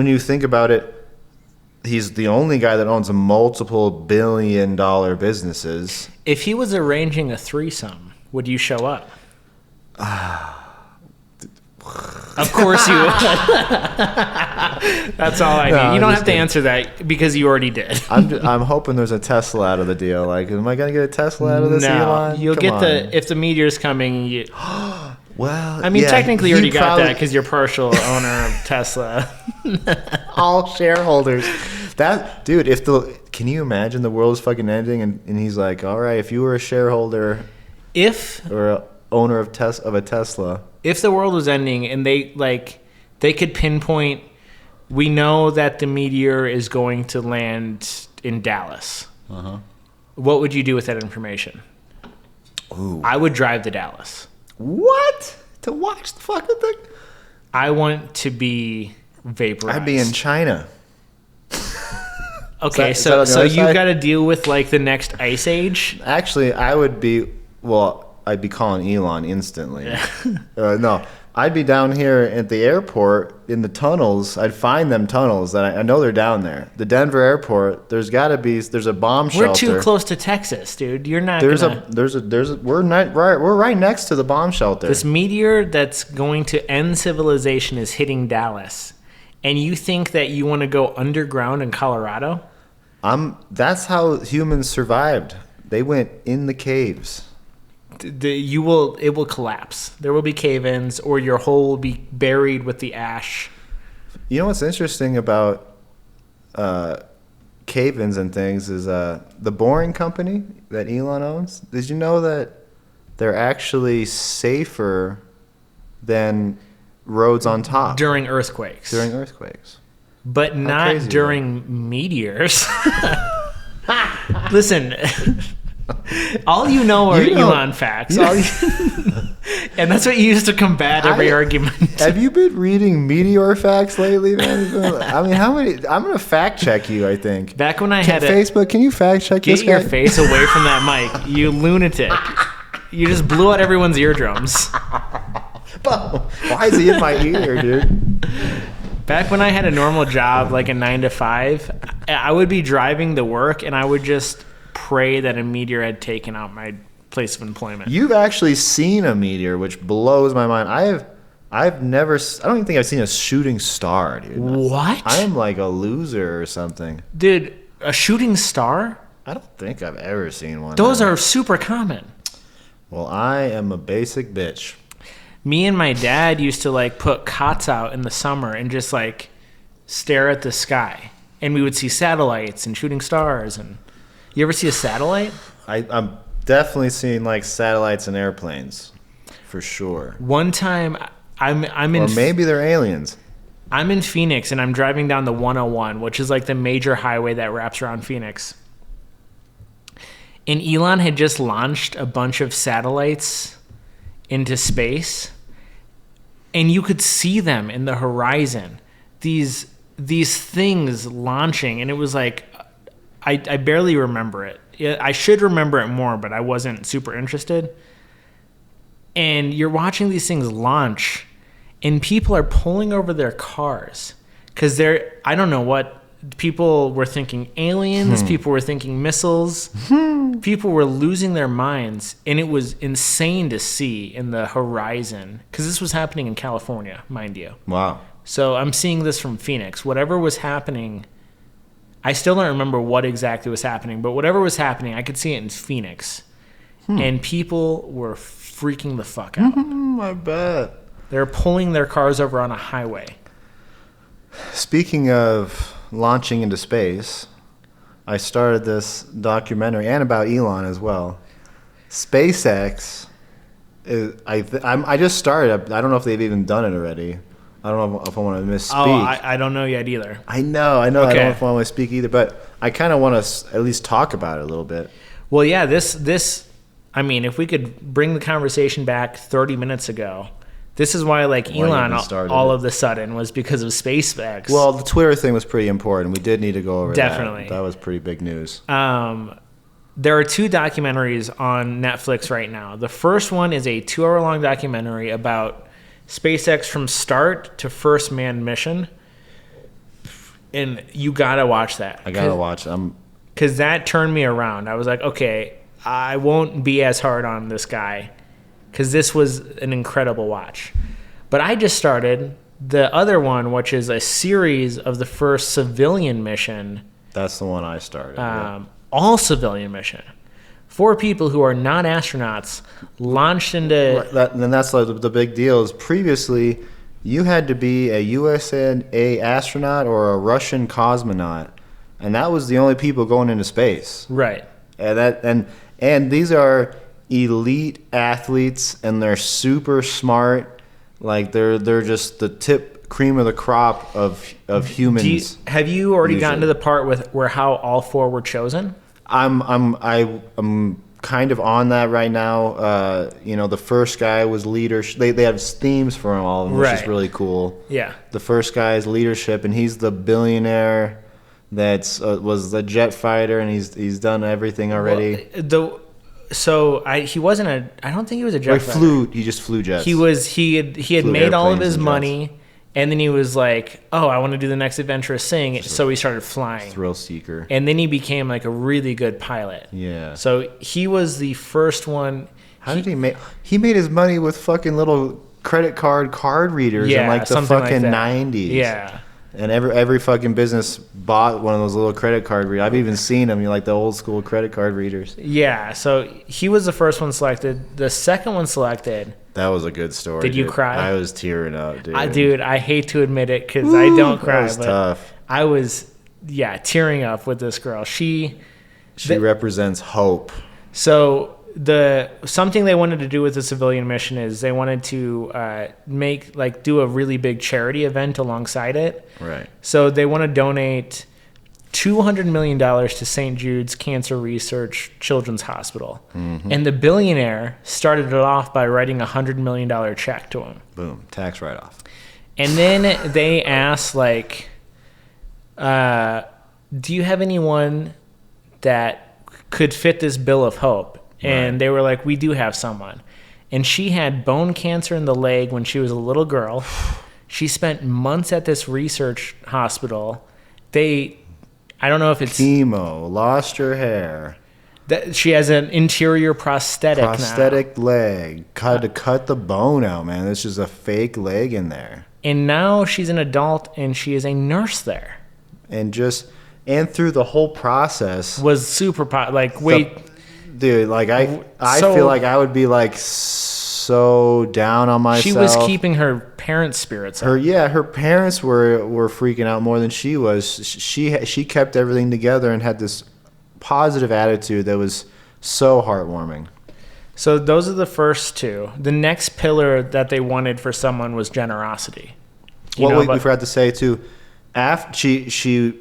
Speaker 1: you think about it, he's the only guy that owns multiple billion-dollar businesses.
Speaker 2: If he was arranging a threesome, would you show up?
Speaker 1: Of course you would.
Speaker 2: That's all I need.
Speaker 1: No,
Speaker 2: You don't
Speaker 1: I'm
Speaker 2: have
Speaker 1: just
Speaker 2: to
Speaker 1: kidding.
Speaker 2: answer that because you already did.
Speaker 1: I'm hoping there's a Tesla out of the deal. Like, am I gonna get a Tesla out of this,
Speaker 2: No,
Speaker 1: Elon?
Speaker 2: you'll
Speaker 1: Come
Speaker 2: get
Speaker 1: on.
Speaker 2: if the meteor's coming.
Speaker 1: Well,
Speaker 2: I mean,
Speaker 1: yeah,
Speaker 2: technically, you already got
Speaker 1: probably-
Speaker 2: that because you're partial owner of Tesla.
Speaker 1: all shareholders. That dude, can you imagine the world's fucking ending and he's like, all right, if you were a shareholder
Speaker 2: If
Speaker 1: or a owner of a Tesla,
Speaker 2: if the world was ending and they could pinpoint, we know that the meteor is going to land in Dallas. What would you do with that information?
Speaker 1: Ooh.
Speaker 2: I would drive to Dallas.
Speaker 1: What? To watch the fucking thing?
Speaker 2: I want to be vaporized.
Speaker 1: I'd be in China.
Speaker 2: Okay,
Speaker 1: is that on the
Speaker 2: so
Speaker 1: other
Speaker 2: you
Speaker 1: side?
Speaker 2: got to deal with like the next ice age.
Speaker 1: Actually, I'd be calling Elon instantly. No, I'd be down here at the airport in the tunnels. I'd find them tunnels that I know they're down there. The Denver airport, there's a bomb shelter.
Speaker 2: We're too close to Texas, dude. You're not
Speaker 1: There's
Speaker 2: gonna...
Speaker 1: we're right next to the bomb shelter.
Speaker 2: This meteor that's going to end civilization is hitting Dallas. And you think that you want to go underground in Colorado?
Speaker 1: That's how humans survived. They went in the caves.
Speaker 2: It will collapse. There will be cave-ins, or your hole will be buried with the ash.
Speaker 1: You know what's interesting about cave-ins and things is the Boring Company that Elon owns. Did you know that they're actually safer than roads on top
Speaker 2: During earthquakes. But not
Speaker 1: crazy is
Speaker 2: during meteors. Listen, all you know are Elon facts. And that's what you use to combat every argument.
Speaker 1: Have you been reading meteor facts lately, man? I mean, how many? I'm gonna fact check you. I think.
Speaker 2: Back when I had
Speaker 1: Facebook, can you fact check
Speaker 2: Get
Speaker 1: this
Speaker 2: your
Speaker 1: guy?
Speaker 2: face away from that mic, you lunatic. You just blew out everyone's eardrums.
Speaker 1: Why is he in my ear, dude?
Speaker 2: Back when I had a normal job, like a 9 to 5, I would be driving to work and I would just pray that a meteor had taken out my place of employment.
Speaker 1: You've actually seen a meteor, which blows my mind. I've never. I don't even think I've seen a shooting star, dude.
Speaker 2: What?
Speaker 1: I am like a loser or something.
Speaker 2: Dude, a shooting star?
Speaker 1: I don't think I've ever seen one.
Speaker 2: Those are super common.
Speaker 1: Well, I am a basic bitch.
Speaker 2: Me and my dad used to like put cots out in the summer and just like stare at the sky. And we would see satellites and shooting stars. And you ever see a satellite?
Speaker 1: I'm definitely seeing like satellites and airplanes, for sure.
Speaker 2: One time I'm in
Speaker 1: Or maybe they're aliens.
Speaker 2: I'm in Phoenix and I'm driving down the 101, which is like the major highway that wraps around Phoenix. And Elon had just launched a bunch of satellites into space, and you could see them in the horizon. These things launching, and it was like I barely remember it. I should remember it more, but I wasn't super interested. And you're watching these things launch, and people are pulling over their cars because I don't know what people were thinking, aliens, people were thinking missiles, people were losing their minds, and it was insane to see in the horizon because this was happening in California, mind you.
Speaker 1: Wow.
Speaker 2: So I'm seeing this from Phoenix. Whatever was happening, I still don't remember what exactly was happening, but whatever was happening, I could see it in Phoenix. And people were freaking the fuck out.
Speaker 1: I bet.
Speaker 2: They're pulling their cars over on a highway.
Speaker 1: Speaking of launching into space, I started this documentary, and about Elon as well. SpaceX I just started. I don't know if they've even done it already. I don't know if I want to misspeak.
Speaker 2: Oh, I don't know yet either.
Speaker 1: I know. I
Speaker 2: Okay.
Speaker 1: don't know if I want to speak either, but I kind of want to at least talk about it a little bit.
Speaker 2: Well, yeah, this, I mean, if we could bring the conversation back 30 minutes ago, this is why, like,
Speaker 1: Why
Speaker 2: Elon
Speaker 1: even started
Speaker 2: all
Speaker 1: it.
Speaker 2: of the sudden was because of SpaceX.
Speaker 1: Well, the Twitter thing was pretty important. We did need to go over
Speaker 2: Definitely.
Speaker 1: that. That was pretty big news.
Speaker 2: There are 2 documentaries on Netflix right now. The first one is a 2-hour-long documentary about SpaceX from start to first manned mission. And you got to watch that.
Speaker 1: I got to watch it.
Speaker 2: Because that turned me around. I was like, okay, I won't be as hard on this guy because this was an incredible watch. But I just started the other one, which is a series of the first civilian mission,
Speaker 1: That's the one I started.
Speaker 2: all civilian mission. 4 people who are not astronauts launched into...
Speaker 1: And that's like the big deal is previously you had to be a USA astronaut or a Russian cosmonaut, and that was the only people going into space.
Speaker 2: Right.
Speaker 1: And these are elite athletes, and they're super smart. Like they're just the cream of the crop of humans.
Speaker 2: Have you already gotten to the part where how all 4 were chosen?
Speaker 1: I'm kind of on that right now. The first guy was leadership. They have themes for all of them, which is really cool.
Speaker 2: Yeah.
Speaker 1: The first guy is leadership, and he's the billionaire that's was the jet fighter, and he's done everything already.
Speaker 2: He wasn't I don't think he was a jet fighter.
Speaker 1: He just flew jets.
Speaker 2: He had made all of his money. And then he was like, "Oh, I want to do the next adventurous thing." So he started flying.
Speaker 1: Thrill seeker.
Speaker 2: And then he became like a really good pilot.
Speaker 1: Yeah.
Speaker 2: So he was the first one.
Speaker 1: How did he make? He made his money with fucking little card readers in like the fucking 90s.
Speaker 2: Yeah.
Speaker 1: And every fucking business bought one of those little credit card readers. I've even seen them, like the old school credit card readers.
Speaker 2: Yeah. So he was the first one selected. The second one selected.
Speaker 1: That was a good story.
Speaker 2: Did you cry?
Speaker 1: I was tearing up, dude.
Speaker 2: I hate to admit it because I don't cry.
Speaker 1: That was tough.
Speaker 2: I was, tearing up with this girl. She
Speaker 1: represents hope.
Speaker 2: So something they wanted to do with the civilian mission is they wanted to do a really big charity event alongside it.
Speaker 1: Right.
Speaker 2: So they want to donate $200 million to St. Jude's Cancer Research Children's Hospital. Mm-hmm. And the billionaire started it off by writing a $100 million check to him.
Speaker 1: Boom. Tax write-off.
Speaker 2: And then they asked, like, do you have anyone that could fit this bill of hope? And they were like, we do have someone. And she had bone cancer in the leg when she was a little girl. She spent months at this research hospital. I don't know if it's...
Speaker 1: Chemo, lost her hair.
Speaker 2: She has an interior prosthetic
Speaker 1: leg. Had to cut the bone out, man. This is a fake leg in there.
Speaker 2: And now she's an adult, and she is a nurse there.
Speaker 1: And through the whole process...
Speaker 2: Was super...
Speaker 1: Dude, like I feel like I would be like so down on myself.
Speaker 2: She was keeping her parents' spirits up.
Speaker 1: Her parents were freaking out more than she was. She kept everything together and had this positive attitude that was so heartwarming.
Speaker 2: So those are the first 2. The next pillar that they wanted for someone was generosity.
Speaker 1: We forgot to say too. After she's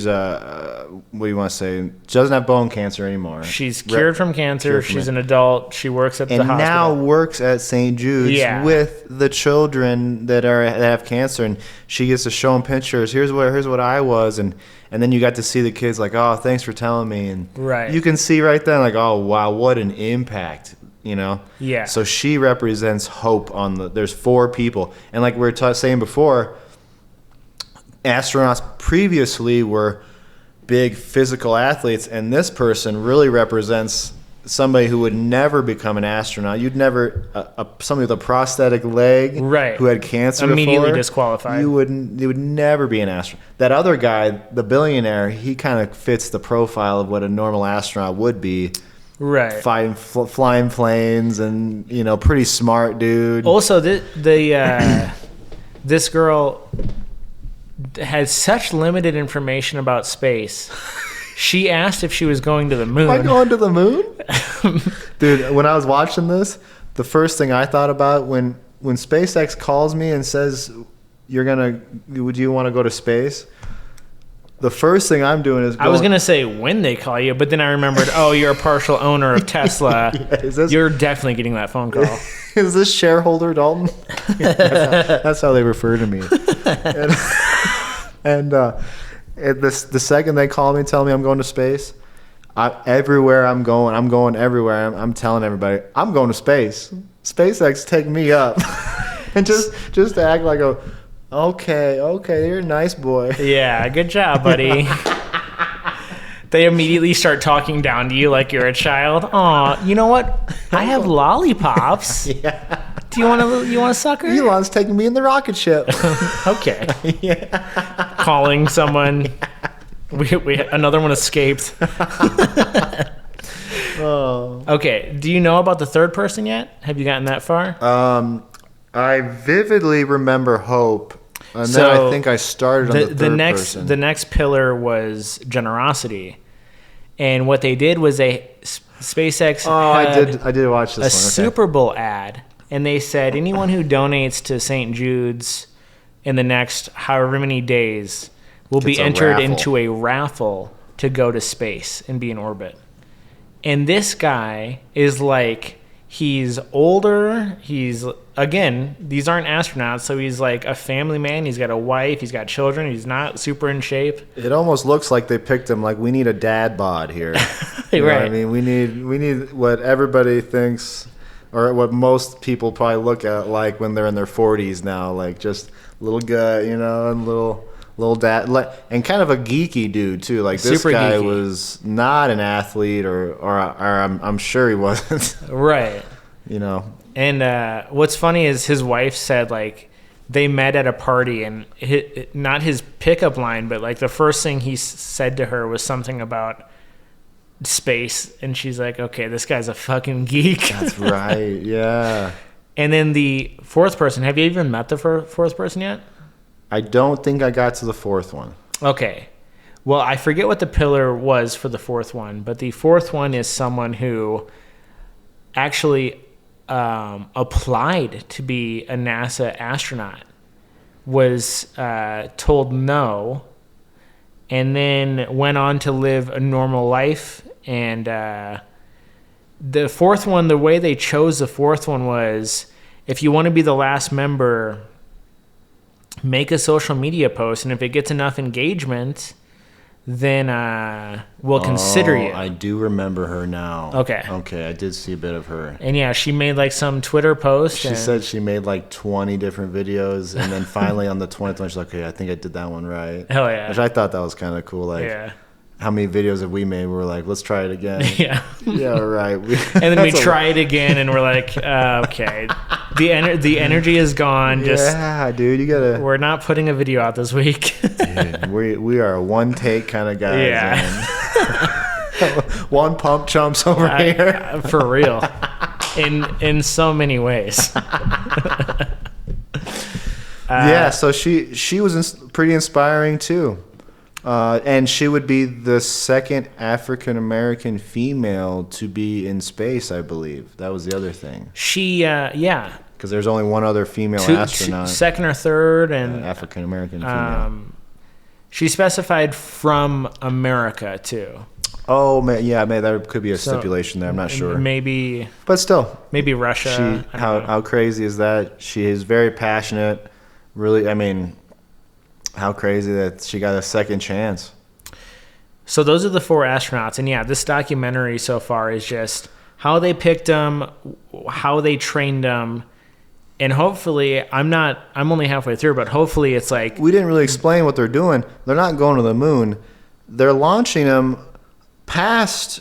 Speaker 1: what do you want to say? She doesn't have bone cancer anymore.
Speaker 2: She's cured from cancer. She's an adult. She works at the hospital.
Speaker 1: And now works at St. Jude's with the children that have cancer, and she gets to show them pictures. Here's what I was, and then you got to see the kids like, oh, thanks for telling me, and you can see right then like, oh wow, what an impact. Yeah. So she represents hope there's 4 people, and like we were saying before. Astronauts previously were big physical athletes, and this person really represents somebody who would never become an astronaut. You'd never somebody with a prosthetic leg who had cancer
Speaker 2: immediately
Speaker 1: before,
Speaker 2: disqualified.
Speaker 1: You would never be an astronaut. That other guy, the billionaire, he kind of fits the profile of what a normal astronaut would be.
Speaker 2: Right.
Speaker 1: Flying planes and pretty smart dude.
Speaker 2: Also, this girl has such limited information about space. She asked if she was going to the moon.
Speaker 1: Am I going to the moon? Dude, when I was watching this, the first thing I thought about when SpaceX calls me and says, would you want to go to space? The first thing I'm doing is
Speaker 2: I was going to say when they call you, but then I remembered, you're a partial owner of Tesla. You're definitely getting that phone call.
Speaker 1: Is this shareholder, Dalton? That's how they refer to me. And the second they call me and tell me I'm going to space, everywhere I'm going everywhere. I'm telling everybody, I'm going to space. SpaceX, take me up. And just to act like okay, you're a nice boy.
Speaker 2: Yeah, good job, buddy. They immediately start talking down to you like you're a child. Aw, you know what? I have lollipops.
Speaker 1: Yeah.
Speaker 2: Do you want a sucker?
Speaker 1: Elon's taking me in the rocket ship.
Speaker 2: Okay. Calling someone. We another one escaped.
Speaker 1: Oh.
Speaker 2: Okay. Do you know about the third person yet? Have you gotten that far?
Speaker 1: I vividly remember Hope, and then I think I started on the third person.
Speaker 2: The next pillar was generosity, and what they did was SpaceX.
Speaker 1: I did watch this one.
Speaker 2: A Super Bowl ad, and they said anyone who donates to St. Jude's in the next however many days will be entered into a raffle to go to space and be in orbit. And this guy is like, he's older. Again, these aren't astronauts, so he's like a family man. He's got a wife. He's got children. He's not super in shape.
Speaker 1: It almost looks like they picked him like, we need a dad bod here. You know
Speaker 2: right.
Speaker 1: what I mean, we need what everybody thinks, or what most people probably look at like when they're in their 40s now, like just little guy, you know, and little dad, and kind of a geeky dude too. Like this
Speaker 2: super
Speaker 1: guy
Speaker 2: geeky.
Speaker 1: Was not an athlete, or I'm sure he wasn't.
Speaker 2: Right.
Speaker 1: You know.
Speaker 2: And what's funny is his wife said like they met at a party, and not his pickup line, but like the first thing he said to her was something about space, and she's like, okay, this guy's a fucking geek.
Speaker 1: That's right. Yeah.
Speaker 2: And then the fourth person, have you even met the fourth person yet?
Speaker 1: I don't think I got to the fourth one.
Speaker 2: Okay. Well, I forget what the pillar was for the fourth one, but the fourth one is someone who actually applied to be a NASA astronaut, was told no, and then went on to live a normal life. And the fourth one, the way they chose the fourth one was, if you want to be the last member, make a social media post, and if it gets enough engagement, then we'll consider you.
Speaker 1: I do remember her now. Okay, I did see a bit of her.
Speaker 2: And yeah, she made like some Twitter post.
Speaker 1: She said she made like 20 different videos, and then finally on the 20th one, she's like, okay, I think I did that one right.
Speaker 2: Hell yeah.
Speaker 1: Which I thought that was kind of cool. Like,
Speaker 2: yeah.
Speaker 1: How many videos have we made? We were like, let's try it again.
Speaker 2: Yeah.
Speaker 1: Yeah, right.
Speaker 2: And then we try it again, and we're like, okay, the energy is gone.
Speaker 1: Yeah, dude, you gotta.
Speaker 2: We're not putting a video out this week.
Speaker 1: Dude, we are a one take kind of guys.
Speaker 2: Yeah.
Speaker 1: One pump chumps over here.
Speaker 2: For real. In so many ways.
Speaker 1: Yeah, so she was pretty inspiring too. And she would be the second African-American female to be in space, I believe. That was the other thing.
Speaker 2: Yeah.
Speaker 1: Because there's only one other female astronaut.
Speaker 2: Second or third. And
Speaker 1: African-American female.
Speaker 2: She specified from America, too.
Speaker 1: Oh, man, yeah, there could be a stipulation there. I'm not sure.
Speaker 2: Maybe.
Speaker 1: But still.
Speaker 2: Maybe Russia.
Speaker 1: How crazy is that? She is very passionate. Really, I mean... How crazy that she got a second chance.
Speaker 2: So those are the four astronauts. And yeah, this documentary so far is just how they picked them, how they trained them. And hopefully, I'm only halfway through, but hopefully it's like...
Speaker 1: We didn't really explain what they're doing. They're not going to the moon. They're launching them past,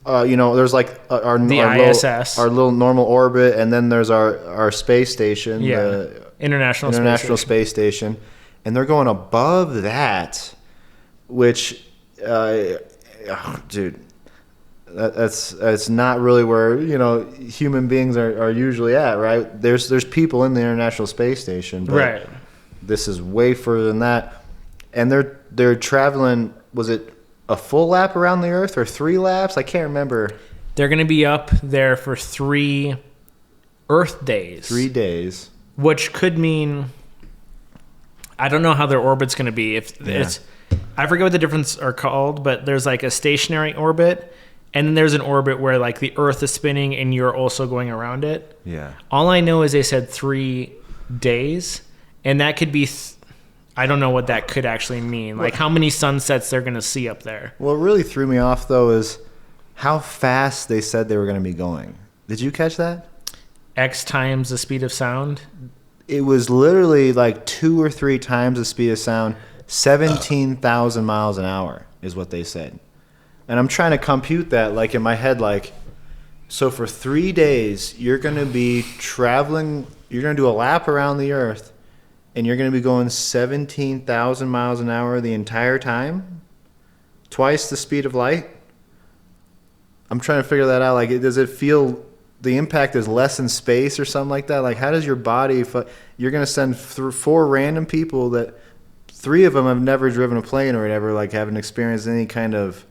Speaker 1: there's like our
Speaker 2: ISS.
Speaker 1: our little normal orbit, and then there's our space station.
Speaker 2: Yeah,
Speaker 1: the
Speaker 2: International
Speaker 1: Space Station. And they're going above that, which, dude, that's not really where human beings are usually at, right? There's people in the International Space Station, but
Speaker 2: right.
Speaker 1: This is way further than that, and they're traveling. Was it a full lap around the Earth or 3 laps? I can't remember.
Speaker 2: They're going to be up there for 3 Earth days.
Speaker 1: 3 days,
Speaker 2: which could mean. I don't know how their orbit's going to be. It's, I forget what the difference are called, but there's like a stationary orbit, and then there's an orbit where like the Earth is spinning and you're also going around it.
Speaker 1: Yeah.
Speaker 2: All I know is they said 3 days, and that could be. I don't know what that could actually mean. Like how many sunsets they're going to see up there.
Speaker 1: What really threw me off though is how fast they said they were going to be going. Did you catch that?
Speaker 2: X times the speed of sound.
Speaker 1: It was literally like 2 or 3 times the speed of sound. 17,000 miles an hour is what they said. And I'm trying to compute that like in my head, like So for 3 days, you're going to be traveling. You're going to do a lap around the Earth, and you're going to be going 17,000 miles an hour the entire time, twice the speed of light. I'm trying to figure that out. Like, does it feel the impact is less in space or something like that? Like, how does your body? You're going to send 4 random people that 3 of them have never driven a plane or whatever, like haven't experienced any kind of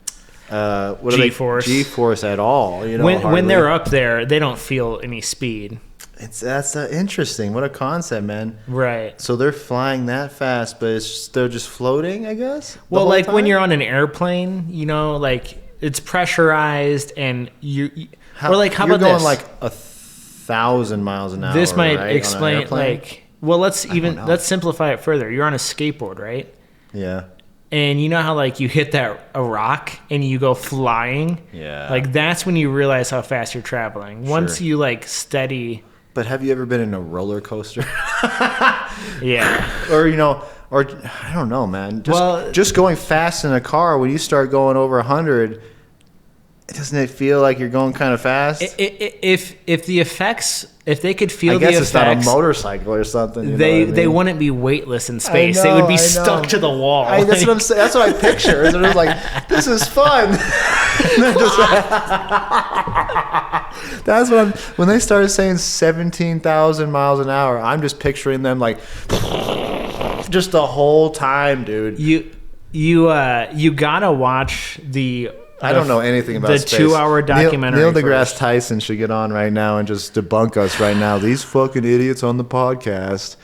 Speaker 1: G-force at all. You know,
Speaker 2: when they're up there, they don't feel any speed.
Speaker 1: That's interesting. What a concept, man.
Speaker 2: Right.
Speaker 1: So they're flying that fast, but they're just floating, I guess.
Speaker 2: Well, like when you're on an airplane, you know, like it's pressurized, and how about this?
Speaker 1: You're going like 1,000 miles an hour.
Speaker 2: This might
Speaker 1: right,
Speaker 2: explain, like, well, let's simplify it further. You're on a skateboard, right?
Speaker 1: Yeah.
Speaker 2: And you know how like you hit a rock and you go flying?
Speaker 1: Yeah.
Speaker 2: Like that's when you realize how fast you're traveling. Once you like steady.
Speaker 1: But have you ever been in a roller coaster?
Speaker 2: Yeah.
Speaker 1: Or I don't know, man. Just going fast in a car, when you start going over 100, doesn't it feel like you're going kind of fast?
Speaker 2: If the effects, if they could feel the effects,
Speaker 1: I guess it's not a motorcycle or something.
Speaker 2: They wouldn't be weightless in space. They would be stuck to the wall.
Speaker 1: That's what I'm saying. That's what I picture. It's like, this is fun. That's what when they started saying 17,000 miles an hour, I'm just picturing them like just the whole time, dude.
Speaker 2: You gotta watch the.
Speaker 1: I don't know anything about
Speaker 2: the
Speaker 1: space.
Speaker 2: 2-hour documentary.
Speaker 1: Neil deGrasse Tyson should get on right now and just debunk us right now. These fucking idiots on the podcast.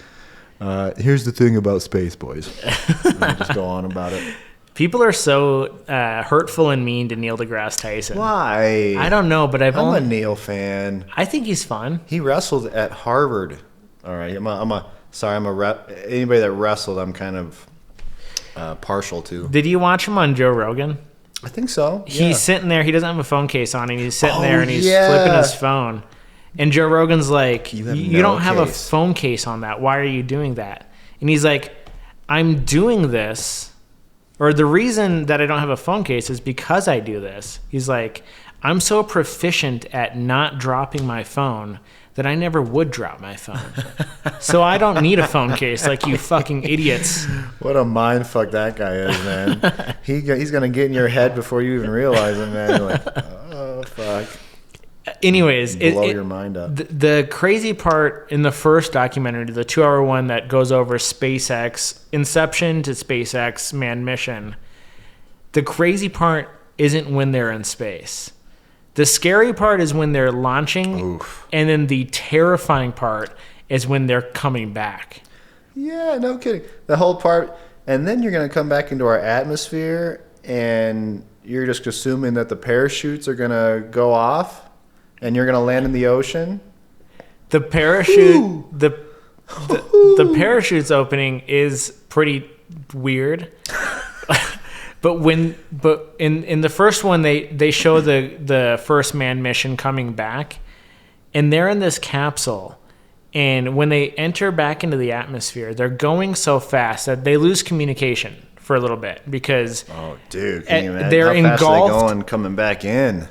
Speaker 1: Here's the thing about space, boys. Just go on about it.
Speaker 2: People are so hurtful and mean to Neil deGrasse Tyson.
Speaker 1: Why?
Speaker 2: I don't know, but I'm
Speaker 1: a Neil fan.
Speaker 2: I think he's fun.
Speaker 1: He wrestled at Harvard. All right, anybody that wrestled, I'm kind of partial to.
Speaker 2: Did you watch him on Joe Rogan?
Speaker 1: I think so.
Speaker 2: He's sitting there. He doesn't have a phone case on, and he's sitting there and he's flipping his phone. And Joe Rogan's like, "You don't have a phone case on that. Why are you doing that?" And he's like, "I'm doing this, or the reason that I don't have a phone case is because I do this." He's like, "I'm so proficient at not dropping my phone that I never would drop my phone. So I don't need a phone case like you fucking idiots."
Speaker 1: What a mind fuck that guy is, man. He's going to get in your head before you even realize it, man. You're like, oh, fuck.
Speaker 2: Anyways,
Speaker 1: blow your mind up.
Speaker 2: The crazy part in the first documentary, the 2-hour one that goes over SpaceX, Inception to SpaceX manned mission, the crazy part isn't when they're in space. The scary part is when they're launching,
Speaker 1: Oof.
Speaker 2: And then the terrifying part is when they're coming back.
Speaker 1: Yeah, no kidding. The whole part, and then you're going to come back into our atmosphere, and you're just assuming that the parachutes are going to go off, and you're going to land in the ocean. The
Speaker 2: parachute's opening is pretty weird. But in the first one, they show the first manned mission coming back, and they're in this capsule, and when they enter back into the atmosphere, they're going so fast that they lose communication for a little bit because
Speaker 1: dude, can you imagine
Speaker 2: they're
Speaker 1: how fast
Speaker 2: engulfed,
Speaker 1: are they going coming back in?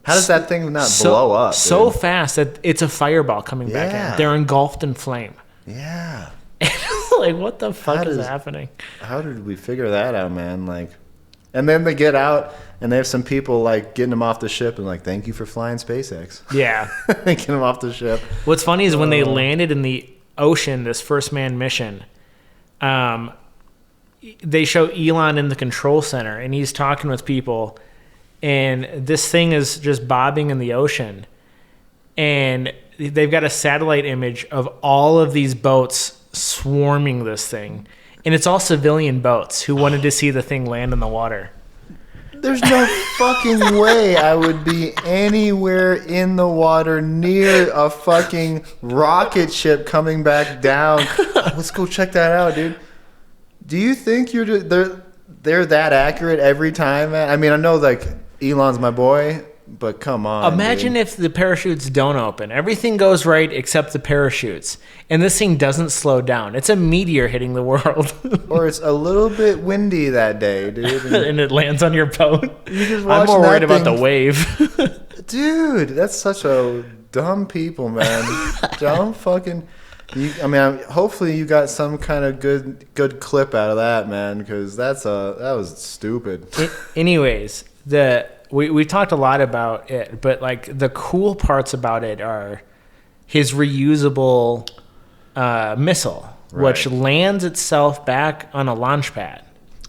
Speaker 1: How does that thing not blow up?
Speaker 2: So
Speaker 1: dude?
Speaker 2: Fast that it's a fireball coming back in. They're engulfed in flame.
Speaker 1: Yeah.
Speaker 2: Like, what the fuck is happening? How
Speaker 1: did we figure that out, man? Like. And then they get out, and they have some people like getting them off the ship, and like, thank you for flying SpaceX.
Speaker 2: Yeah,
Speaker 1: getting them off the ship.
Speaker 2: What's funny is when they landed in the ocean, this first manned mission, they show Elon in the control center, and he's talking with people, and this thing is just bobbing in the ocean, and they've got a satellite image of all of these boats swarming this thing. And it's all civilian boats who wanted to see the thing land in the water.
Speaker 1: There's no fucking way I would be anywhere in the water near a fucking rocket ship coming back down. Let's go check that out, dude. Do you think they're that accurate every time, man? I mean, I know like Elon's my boy, but come on.
Speaker 2: Imagine if the parachutes don't open. Everything goes right except the parachutes. And this thing doesn't slow down. It's a meteor hitting the world.
Speaker 1: Or it's a little bit windy that day, dude.
Speaker 2: And it lands on your boat. I'm more worried about the wave.
Speaker 1: Dude, that's such a dumb people, man. Dumb fucking. Hopefully you got some kind of good clip out of that, man, because that was stupid.
Speaker 2: Anyways, we talked a lot about it, but like the cool parts about it are his reusable missile, right, which lands itself back on a launch pad.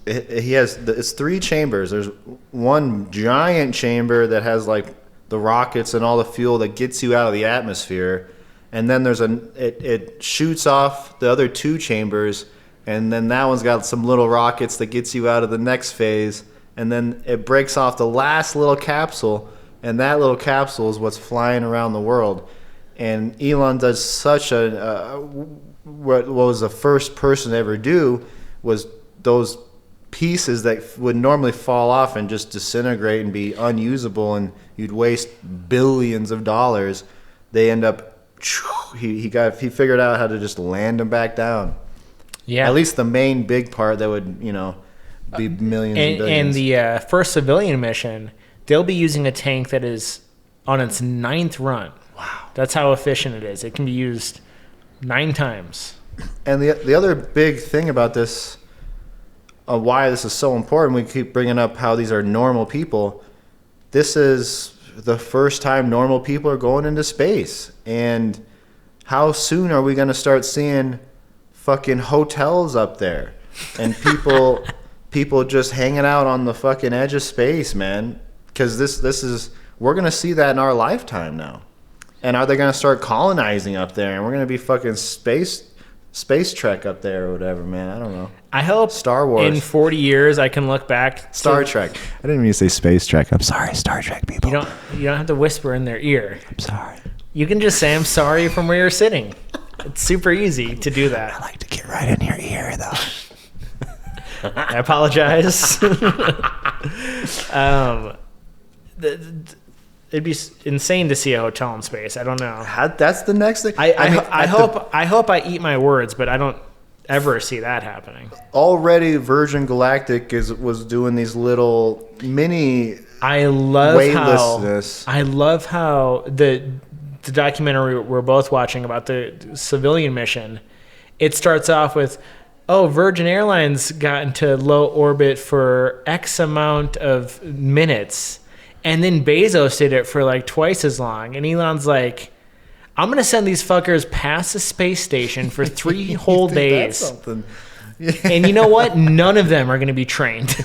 Speaker 1: It's 3 chambers. There's one giant chamber that has like the rockets and all the fuel that gets you out of the atmosphere. And then it shoots off the other 2 chambers, and then that one's got some little rockets that gets you out of the next phase, and then it breaks off the last little capsule, and that little capsule is what's flying around the world. And Elon does such what was the first person to ever do was those pieces that would normally fall off and just disintegrate and be unusable, and you'd waste billions of dollars. They end up. He figured out how to just land them back down. Yeah. At least the main big part that would, be millions and billions.
Speaker 2: And the first civilian mission, they'll be using a tank that is on its 9th run. Wow. That's how efficient it is. It can be used 9 times.
Speaker 1: And the other big thing about this, why this is so important, we keep bringing up how these are normal people. This is the first time normal people are going into space. And how soon are we going to start seeing fucking hotels up there and people just hanging out on the fucking edge of space, man? Because we're going to see that in our lifetime now. And are they going to start colonizing up there, and we're going to be fucking space Trek up there or whatever, man? I don't know.
Speaker 2: I hope
Speaker 1: Star Wars.
Speaker 2: In 40 years I can look back.
Speaker 1: Star Trek. I didn't mean to say Space Trek. I'm sorry, Star Trek people.
Speaker 2: You don't have to whisper in their ear.
Speaker 1: I'm sorry.
Speaker 2: You can just say I'm sorry from where you're sitting. It's super easy to do that.
Speaker 1: I like to get right in your ear, though.
Speaker 2: I apologize. It'd be insane to see a hotel in space. I don't know.
Speaker 1: That's the next thing.
Speaker 2: I hope I eat my words, but I don't ever see that happening.
Speaker 1: Already, Virgin Galactic was doing these little mini.
Speaker 2: I love how the documentary we're both watching about the civilian mission. It starts off with, Virgin Airlines got into low orbit for X amount of minutes. And then Bezos did it for like twice as long. And Elon's like, I'm going to send these fuckers past the space station for 3 whole days. That's something. Yeah. And you know what? None of them are going to be trained.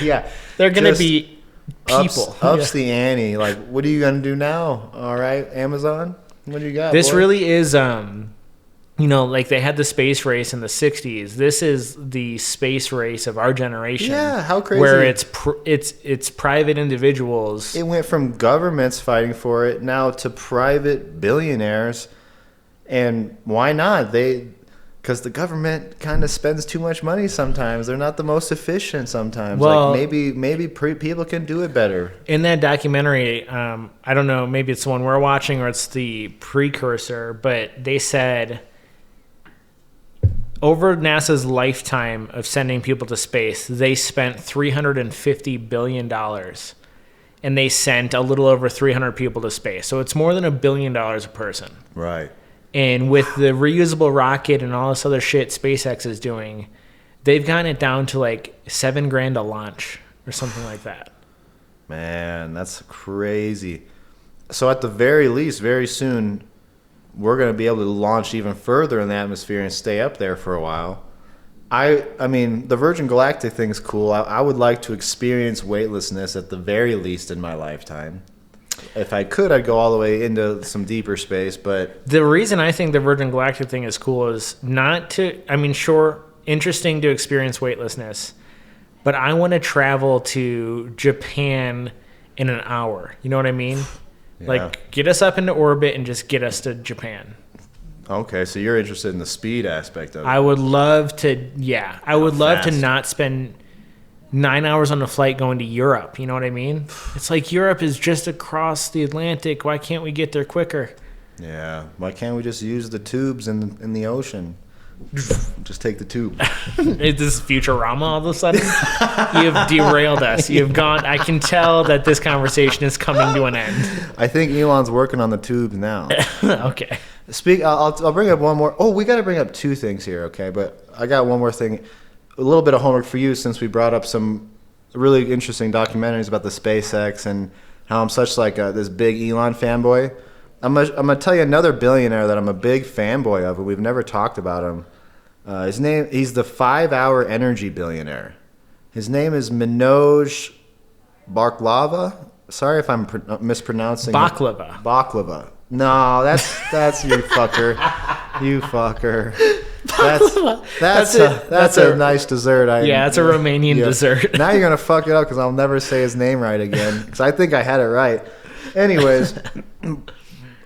Speaker 1: Yeah.
Speaker 2: They're going to be people.
Speaker 1: Ups the ante. Like, what are you going to do now? All right, Amazon? What do you got?
Speaker 2: This really is... like they had the space race in the 60s. This is the space race of our generation.
Speaker 1: Yeah, how crazy.
Speaker 2: Where it's private individuals.
Speaker 1: It went from governments fighting for it now to private billionaires. And why not? Because the government kind of spends too much money sometimes. They're not the most efficient sometimes. Well, like maybe people can do it better.
Speaker 2: In that documentary, I don't know, maybe it's the one we're watching or it's the precursor, but they said... Over NASA's lifetime of sending people to space, they spent $350 billion. And they sent a little over 300 people to space. So it's more than $1 billion a person.
Speaker 1: Right.
Speaker 2: And with the reusable rocket and all this other shit SpaceX is doing, they've gotten it down to like $7,000 a launch or something like that.
Speaker 1: Man, that's crazy. So at the very least, very soon... we're going to be able to launch even further in the atmosphere and stay up there for a while. I mean, the Virgin Galactic thing is cool. I would like to experience weightlessness at the very least in my lifetime. If I could, I'd go all the way into some deeper space, but...
Speaker 2: The reason I think the Virgin Galactic thing is cool is not to... I mean, sure, interesting to experience weightlessness, but I want to travel to Japan in an hour. You know what I mean? Yeah. Like, get us up into orbit and just get us to Japan.
Speaker 1: Okay, so you're interested in the speed aspect of it.
Speaker 2: I would love to, yeah. I would love to not spend 9 hours on a flight going to Europe. You know what I mean? It's like Europe is just across the Atlantic. Why can't we get there quicker?
Speaker 1: Yeah. Why can't we just use the tubes in the ocean? Just take the tube.
Speaker 2: Is this Futurama all of a sudden? You have derailed us. You've gone. I can tell that this conversation is coming to an end.
Speaker 1: I think Elon's working on the tubes now.
Speaker 2: Okay.
Speaker 1: I'll bring up one more. Oh, we got to bring up two things here, okay? But I got one more thing. A little bit of homework for you since we brought up some really interesting documentaries about the SpaceX and how I'm such like this big Elon fanboy. I'm gonna tell you another billionaire that I'm a big fanboy of, and we've never talked about him. He's the 5-hour energy billionaire. His name is Manoj Baklava. Sorry if I'm mispronouncing
Speaker 2: Baklava.
Speaker 1: Baklava. No, that's you fucker. You fucker. That's a nice dessert.
Speaker 2: That's a Romanian dessert.
Speaker 1: Now you're gonna fuck it up because I'll never say his name right again. Because I think I had it right. Anyways,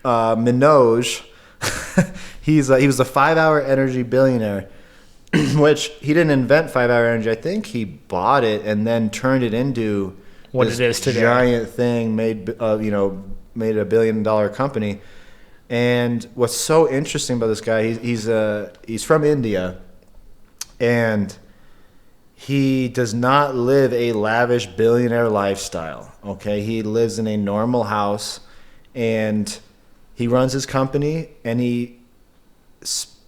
Speaker 1: Manoj, he was the 5-hour energy billionaire, which he didn't invent 5-hour energy. I think he bought it and then turned it into
Speaker 2: what it is today.
Speaker 1: Giant thing made made a $1 billion company. And what's so interesting about this guy, he's from India, and he does not live a lavish billionaire lifestyle. Okay, he lives in a normal house, and he runs his company, and he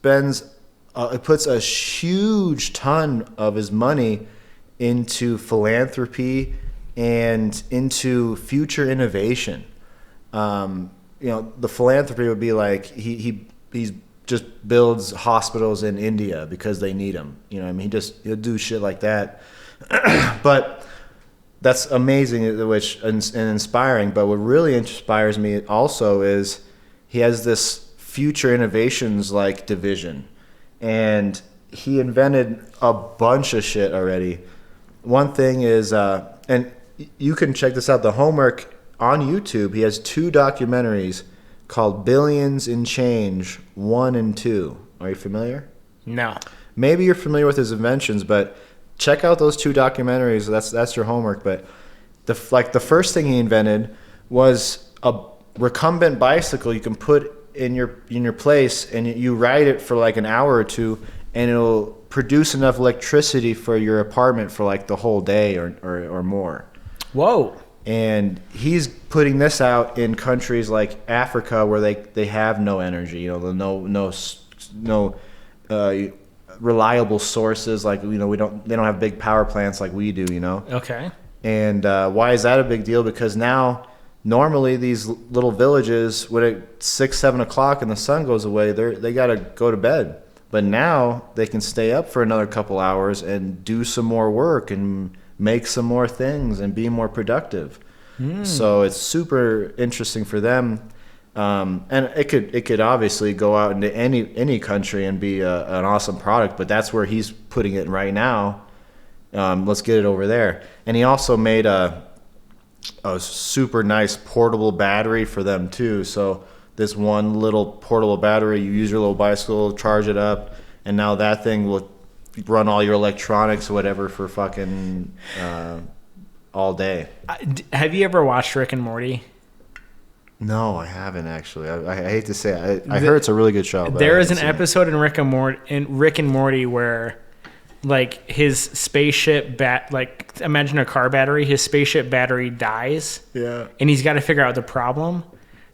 Speaker 1: puts a huge ton of his money into philanthropy and into future innovation. The philanthropy would be like he's just builds hospitals in India because they need them. He'll do shit like that. But that's amazing, and inspiring. But what really inspires me also is he has this future innovations like division, and he invented a bunch of shit already. One thing is, and you can check this out. The homework. On YouTube, he has 2 documentaries called Billions in Change 1 and 2. Are you familiar?
Speaker 2: No.
Speaker 1: Maybe you're familiar with his inventions, but check out those 2 documentaries. That's your homework. But the first thing he invented was a recumbent bicycle you can put in your place, and you ride it for like an hour or two, and it'll produce enough electricity for your apartment for like the whole day or more.
Speaker 2: Whoa.
Speaker 1: And he's putting this out in countries like Africa where they have no energy, no reliable sources, like they don't have big power plants like we do,
Speaker 2: Okay.
Speaker 1: And why is that a big deal? Because now normally these little villages, when it's 6-7 o'clock and the sun goes away, they gotta go to bed. But now they can stay up for another couple hours and do some more work and make some more things and be more productive. So it's super interesting for them, and it could obviously go out into any country and be an awesome product. But that's where he's putting it right now. Let's get it over there. And he also made a super nice portable battery for them too. So this one little portable battery, you use your little bicycle, charge it up, and now that thing will run all your electronics or whatever for fucking all day.
Speaker 2: Have you ever watched Rick and Morty?
Speaker 1: No, I haven't actually. I hate to say it. I heard it's a really good show. But
Speaker 2: there is an episode in Rick and Morty where, like, his spaceship imagine a car battery. His spaceship battery dies.
Speaker 1: Yeah. And
Speaker 2: he's got to figure out the problem.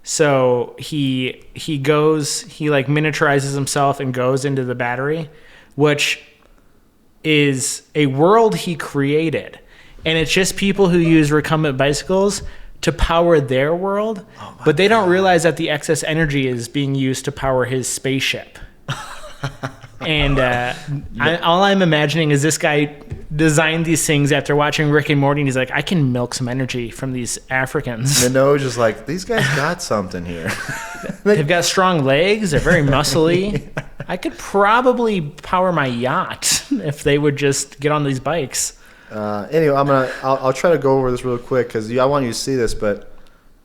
Speaker 2: So he miniaturizes himself and goes into the battery, which is a world he created, and it's just people who use recumbent bicycles to power their world, but they don't realize that the excess energy is being used to power his spaceship. And all I'm imagining is this guy designed these things after watching Rick and Morty, and he's like, I can milk some energy from these Africans.
Speaker 1: Manoj is like, these guys got something here.
Speaker 2: They've got strong legs. They're very muscly. I could probably power my yacht if they would just get on these bikes.
Speaker 1: Anyway, I'll try to go over this real quick because I want you to see this. But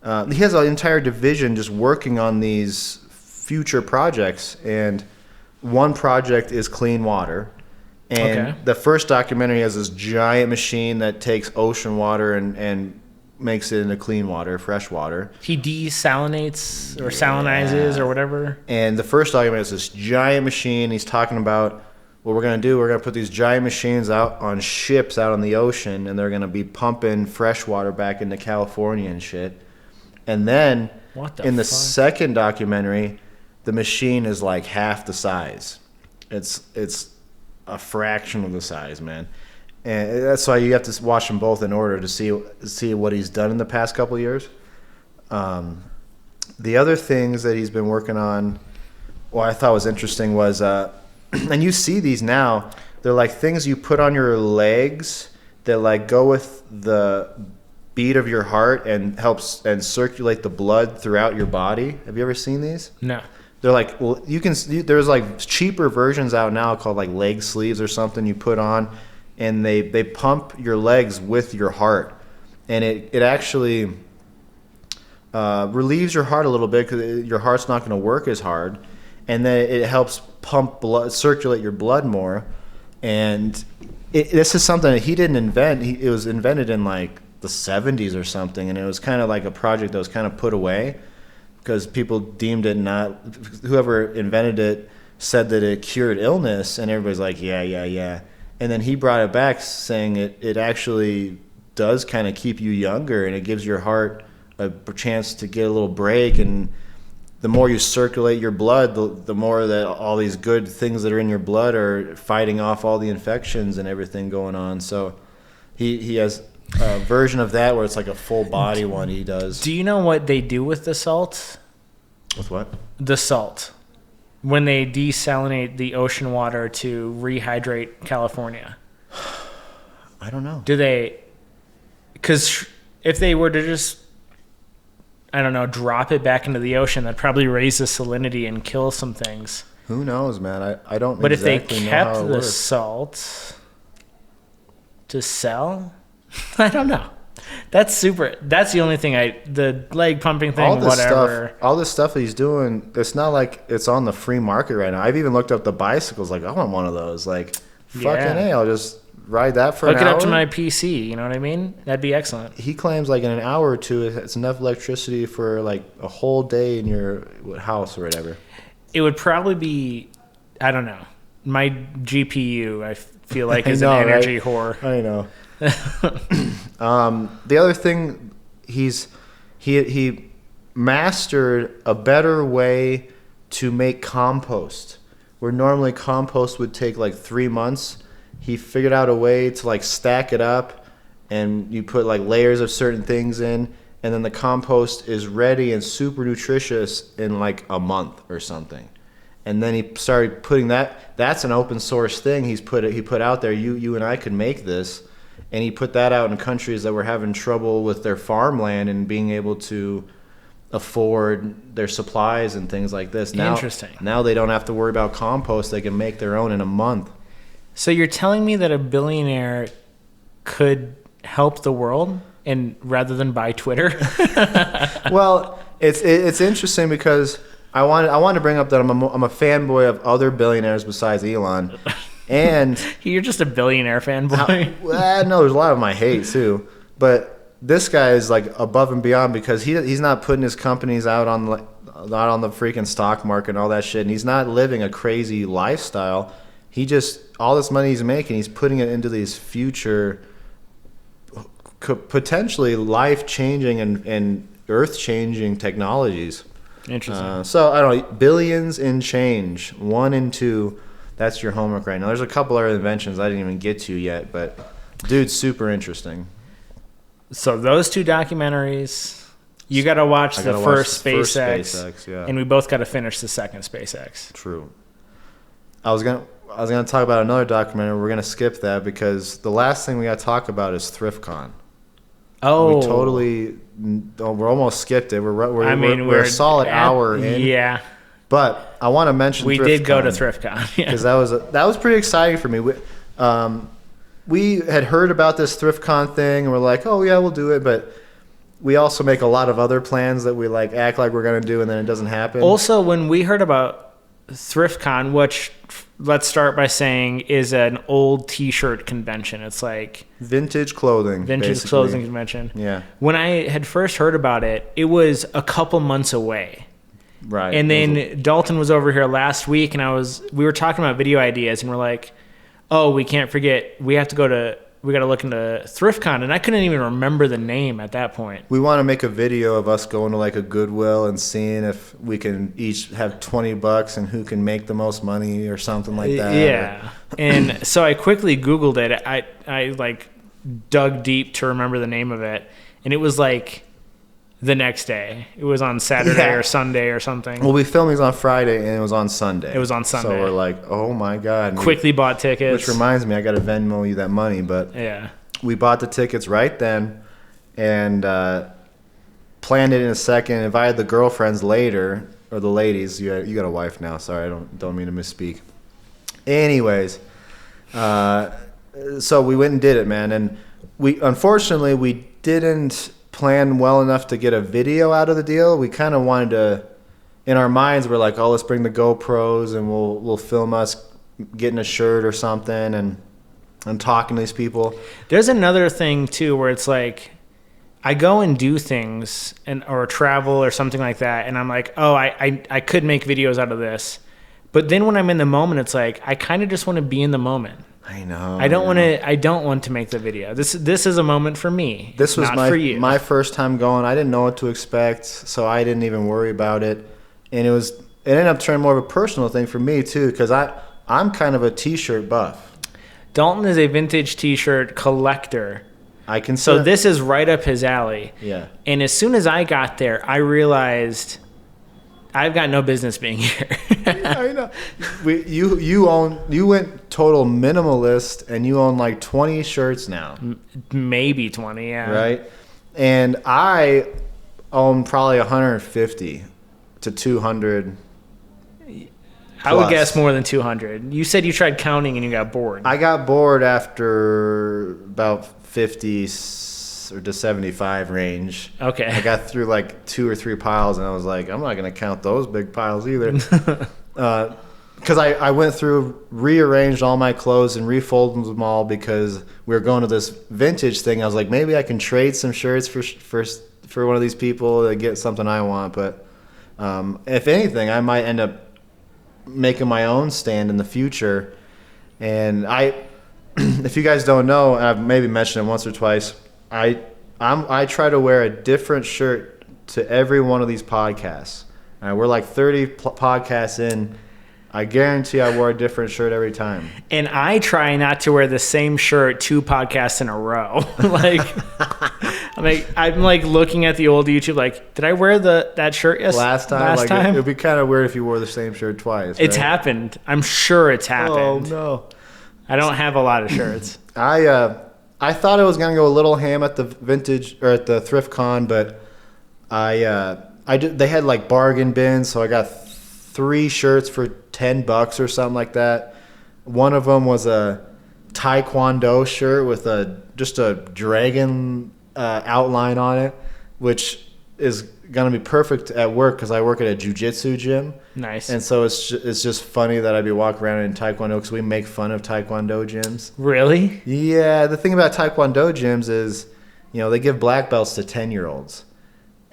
Speaker 1: he has an entire division just working on these future projects, and one project is clean water. And the first documentary has this giant machine that takes ocean water and makes it into clean water, fresh water.
Speaker 2: He desalinates or salinizes or whatever.
Speaker 1: And the first document is this giant machine. He's talking about what we're going to do. We're going to put these giant machines out on ships out on the ocean, and they're going to be pumping fresh water back into California and shit. And then in the second documentary, the machine is like half the size. It's a fraction of the size, man. And that's why you have to watch them both in order to see what he's done in the past couple of years. The other things that he's been working on, what I thought was interesting was, and you see these now, they're like things you put on your legs that like go with the beat of your heart and helps and circulate the blood throughout your body. Have you ever seen these?
Speaker 2: No.
Speaker 1: They're like, well, there's like cheaper versions out now called like leg sleeves or something you put on, and they pump your legs with your heart, and it actually relieves your heart a little bit because your heart's not going to work as hard, and then it helps pump blood, circulate your blood more. And this is something that he didn't invent. It was invented in like the 70s or something, and it was kind of like a project that was kind of put away because people deemed it not. Whoever invented it said that it cured illness, and everybody's like, yeah. And then he brought it back saying it actually does kind of keep you younger, and it gives your heart a chance to get a little break. And the more you circulate your blood, the more that all these good things that are in your blood are fighting off all the infections and everything going on. So he has a version of that where it's like a full body one he does.
Speaker 2: Do you know what they do with the salt?
Speaker 1: With what?
Speaker 2: The salt. When they desalinate the ocean water to rehydrate California.
Speaker 1: I don't know.
Speaker 2: Do they... Because if they were to just, I don't know, drop it back into the ocean, that'd probably raise the salinity and kill some things.
Speaker 1: Who knows, man? I don't
Speaker 2: But
Speaker 1: exactly
Speaker 2: if they
Speaker 1: know how
Speaker 2: kept
Speaker 1: it
Speaker 2: the
Speaker 1: works.
Speaker 2: salt to sell, I don't know. That's the only thing the leg pumping thing, whatever.
Speaker 1: All this stuff he's doing, it's not like it's on the free market right now. I've even looked up the bicycles. Like, I want one of those. Like, fucking A, I'll just ride that for an hour.
Speaker 2: Hook it up to my PC, you know what I mean? That'd be excellent.
Speaker 1: He claims like in an hour or two, it's enough electricity for like a whole day in your house or whatever.
Speaker 2: It would probably be, I don't know. My GPU, I feel like, is an energy whore.
Speaker 1: I know. The other thing, he mastered a better way to make compost. Where normally compost would take like 3 months, he figured out a way to like stack it up, and you put like layers of certain things in, and then the compost is ready and super nutritious in like a month or something. And then he started putting that's an open source thing he put out there. You and I could make this. And he put that out in countries that were having trouble with their farmland and being able to afford their supplies and things like this.
Speaker 2: Interesting.
Speaker 1: Now they don't have to worry about compost. They can make their own in a month.
Speaker 2: So you're telling me that a billionaire could help the world and rather than buy Twitter?
Speaker 1: Well, it's interesting because I want to bring up that I'm a fanboy of other billionaires besides Elon. And
Speaker 2: you're just a billionaire fanboy.
Speaker 1: No, there's a lot of my hate too. But this guy is like above and beyond because he's not putting his companies out on the freaking stock market and all that shit. And he's not living a crazy lifestyle. He just, all this money he's making, he's putting it into these future, potentially life-changing and earth-changing technologies.
Speaker 2: Interesting.
Speaker 1: So I don't know, billions in change, 1 and 2. That's your homework right now. There's a couple other inventions I didn't even get to yet, but dude's super interesting.
Speaker 2: So those 2 documentaries, you got to watch the first SpaceX,
Speaker 1: yeah.
Speaker 2: And we both got to finish the second SpaceX.
Speaker 1: True. I was gonna talk about another documentary. We're gonna skip that because the last thing we got to talk about is ThriftCon.
Speaker 2: Oh,
Speaker 1: we're almost skipped it. We're a solid hour in.
Speaker 2: Yeah.
Speaker 1: But I want to mention
Speaker 2: we
Speaker 1: ThriftCon,
Speaker 2: did go to ThriftCon
Speaker 1: because that was pretty exciting for me. We had heard about this ThriftCon thing, and we're like, oh yeah, we'll do it. But we also make a lot of other plans that we like act like we're gonna do, and then it doesn't happen.
Speaker 2: Also, when we heard about ThriftCon, which let's start by saying is an old T-shirt convention. It's like
Speaker 1: vintage clothing.
Speaker 2: Vintage clothing convention.
Speaker 1: Yeah.
Speaker 2: When I had first heard about it, it was a couple months away.
Speaker 1: Right.
Speaker 2: And then Dalton was over here last week, and we were talking about video ideas, and we're like, oh, we can't forget, we got to look into ThriftCon, and I couldn't even remember the name at that point.
Speaker 1: We want to make a video of us going to like a Goodwill and seeing if we can each have $20 and who can make the most money or something like that.
Speaker 2: Yeah. And so I quickly Googled it. I like dug deep to remember the name of it, and it was like the next day. It was on Saturday or Sunday or something.
Speaker 1: Well, we filmed these on Friday, and it was on Sunday.
Speaker 2: It was on Sunday.
Speaker 1: So we're like, oh my God.
Speaker 2: Quickly bought tickets.
Speaker 1: Which reminds me, I got to Venmo you that money. But
Speaker 2: yeah,
Speaker 1: we bought the tickets right then and planned it in a second. Invited the girlfriends later, or the ladies. You got a wife now. Sorry, I don't mean to misspeak. Anyways, so we went and did it, man. And unfortunately, we didn't plan well enough to get a video out of the deal. We kind of wanted to, in our minds, we're like, oh, let's bring the GoPros and we'll film us getting a shirt or something and talking to these people.
Speaker 2: There's another thing too where it's like I go and do things or travel or something like that, and I'm like, oh, I could make videos out of this. But then when I'm in the moment, it's like I kind of just want to be in the moment.
Speaker 1: I know.
Speaker 2: I don't want to make the video. This is a moment for me.
Speaker 1: This was
Speaker 2: not for you.
Speaker 1: My first time going. I didn't know what to expect, so I didn't even worry about it. And it ended up turning more of a personal thing for me too, because I'm kind of a t-shirt buff.
Speaker 2: Dalton is a vintage t-shirt collector.
Speaker 1: So
Speaker 2: this is right up his alley.
Speaker 1: Yeah.
Speaker 2: And as soon as I got there, I realized I've got no business being here.
Speaker 1: I know. You went total minimalist, and you own like 20 shirts now.
Speaker 2: Maybe 20, yeah.
Speaker 1: Right? And I own probably 150 to 200.
Speaker 2: I would guess more than 200. You said you tried counting and you got bored.
Speaker 1: I got bored after about 50 or to 75 range.
Speaker 2: Okay.
Speaker 1: I got through like 2 or 3 piles, and I was like, I'm not going to count those big piles either. Because I went through, rearranged all my clothes and refolded them all because we were going to this vintage thing. I was like, maybe I can trade some shirts for one of these people to get something I want. But if anything, I might end up making my own stand in the future. And if you guys don't know, and I've maybe mentioned it once or twice, I try to wear a different shirt to every one of these podcasts. We're like 30 podcasts in. I guarantee I wore a different shirt every time.
Speaker 2: And I try not to wear the same shirt 2 podcasts in a row. I'm like looking at the old YouTube, like, did I wear that shirt
Speaker 1: last time? It would be kind of weird if you wore the same shirt twice.
Speaker 2: It's
Speaker 1: right?
Speaker 2: happened. I'm sure it's happened.
Speaker 1: Oh no,
Speaker 2: I don't have a lot of shirts.
Speaker 1: I thought I was gonna go a little ham at the vintage or at the ThriftCon, but they had like bargain bins, so I got 3 shirts for $10 or something like that. One of them was a Taekwondo shirt with just a dragon outline on it, which is gonna be perfect at work because I work at a jiu-jitsu gym.
Speaker 2: Nice.
Speaker 1: And so it's just funny that I'd be walking around in Taekwondo because we make fun of Taekwondo gyms.
Speaker 2: Really?
Speaker 1: Yeah. The thing about Taekwondo gyms is, they give black belts to 10-year-olds.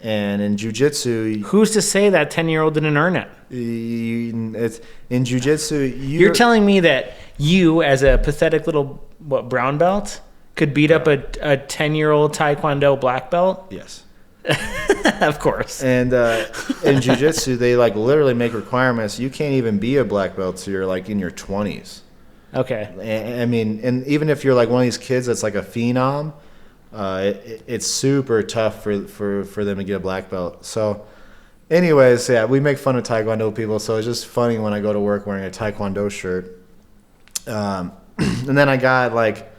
Speaker 1: And in jiu-jitsu...
Speaker 2: Who's to say that 10-year-old didn't earn it?
Speaker 1: It's in jiu-jitsu...
Speaker 2: You're telling me that you, as a pathetic little brown belt, could beat up a 10-year-old Taekwondo black belt?
Speaker 1: Yes.
Speaker 2: Of course.
Speaker 1: And in jiu-jitsu, they like literally make requirements. You can't even be a black belt till you're like in your 20s.
Speaker 2: Okay.
Speaker 1: I mean, and even if you're like one of these kids that's like a phenom, it's super tough for them to get a black belt. So anyways, yeah, we make fun of Taekwondo people, so it's just funny when I go to work wearing a Taekwondo shirt. And then I got like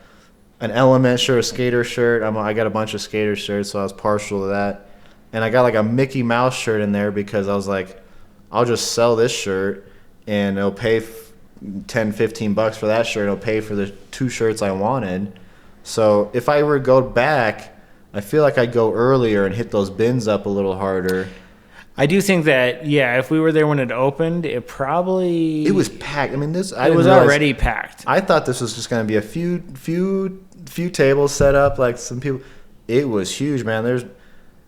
Speaker 1: an Element shirt, a skater shirt. I got a bunch of skater shirts, so I was partial to that. And I got like a Mickey Mouse shirt in there because I was like, I'll just sell this shirt and it'll pay $10-15 for that shirt. It'll pay for the 2 shirts I wanted. So if I were to go back, I feel like I'd go earlier and hit those bins up a little harder.
Speaker 2: I do think that, yeah, if we were there when it opened, it
Speaker 1: was packed. I mean,
Speaker 2: it was already packed.
Speaker 1: I thought this was just going to be a few tables set up, like some people. It was huge, man.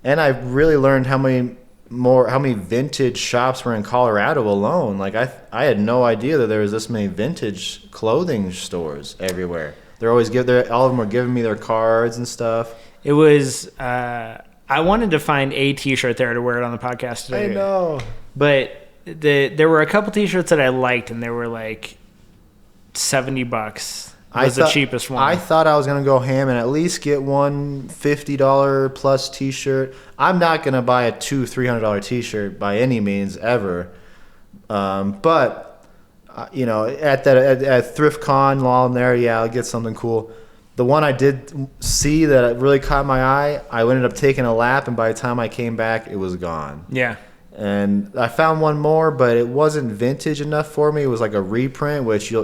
Speaker 1: And I really learned how many vintage shops were in Colorado alone. Like I had no idea that there was this many vintage clothing stores everywhere. All of them were giving me their cards and stuff.
Speaker 2: It was I wanted to find a t-shirt there to wear it on the podcast today.
Speaker 1: I know.
Speaker 2: But there were a couple t-shirts that I liked, and they were like $70 was the cheapest one.
Speaker 1: I thought I was going to go ham and at least get one $50 plus t-shirt. I'm not going to buy a $200-$300 t-shirt by any means ever. But at ThriftCon while I'm there, yeah, I'll get something cool. The one I did see that really caught my eye, I ended up taking a lap, and by the time I came back, it was gone.
Speaker 2: Yeah.
Speaker 1: And I found one more, but it wasn't vintage enough for me. It was like a reprint, which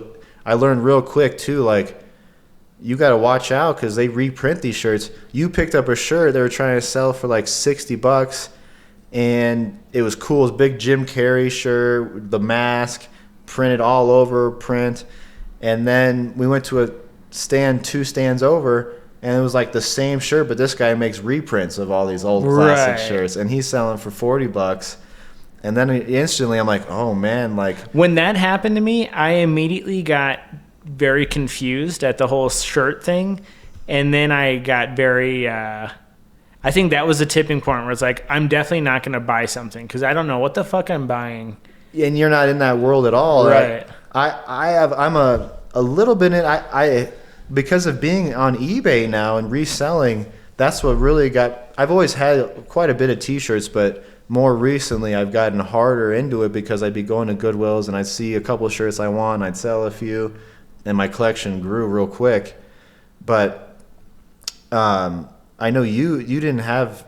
Speaker 1: I learned real quick too. Like, you got to watch out because they reprint these shirts. You picked up a shirt they were trying to sell for like $60, and it was cool. It was a big Jim Carrey shirt, the mask printed all over print, and then we went to a stand 2 stands over, and it was like the same shirt, but this guy makes reprints of all these old classic shirts, and he's selling for $40. And then instantly I'm like, oh man, like
Speaker 2: when that happened to me, I immediately got very confused at the whole shirt thing, and then I got very I think that was the tipping point where it's like, I'm definitely not going to buy something because I don't know what the fuck I'm buying.
Speaker 1: And you're not in that world at all,
Speaker 2: right?
Speaker 1: I'm a little bit in. I because of being on eBay now and reselling, that's what really got. I've always had quite a bit of T-shirts, but more recently I've gotten harder into it because I'd be going to Goodwills and I'd see a couple of shirts I want, and I'd sell a few, and my collection grew real quick. But I know you didn't have.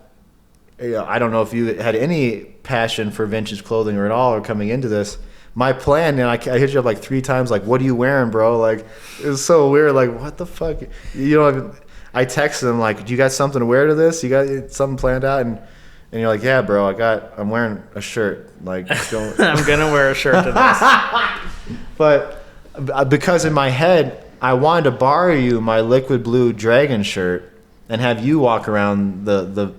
Speaker 1: I don't know if you had any passion for vintage clothing or at all, or coming into this. My plan, and I hit you up like 3 times, like, what are you wearing, bro? Like, it was so weird. Like, what the fuck? I texted him, like, do you got something to wear to this? You got something planned out? And you're like, yeah, bro, I'm wearing a shirt. Like,
Speaker 2: I'm going to wear a shirt to this.
Speaker 1: But because in my head, I wanted to borrow you my liquid blue dragon shirt and have you walk around the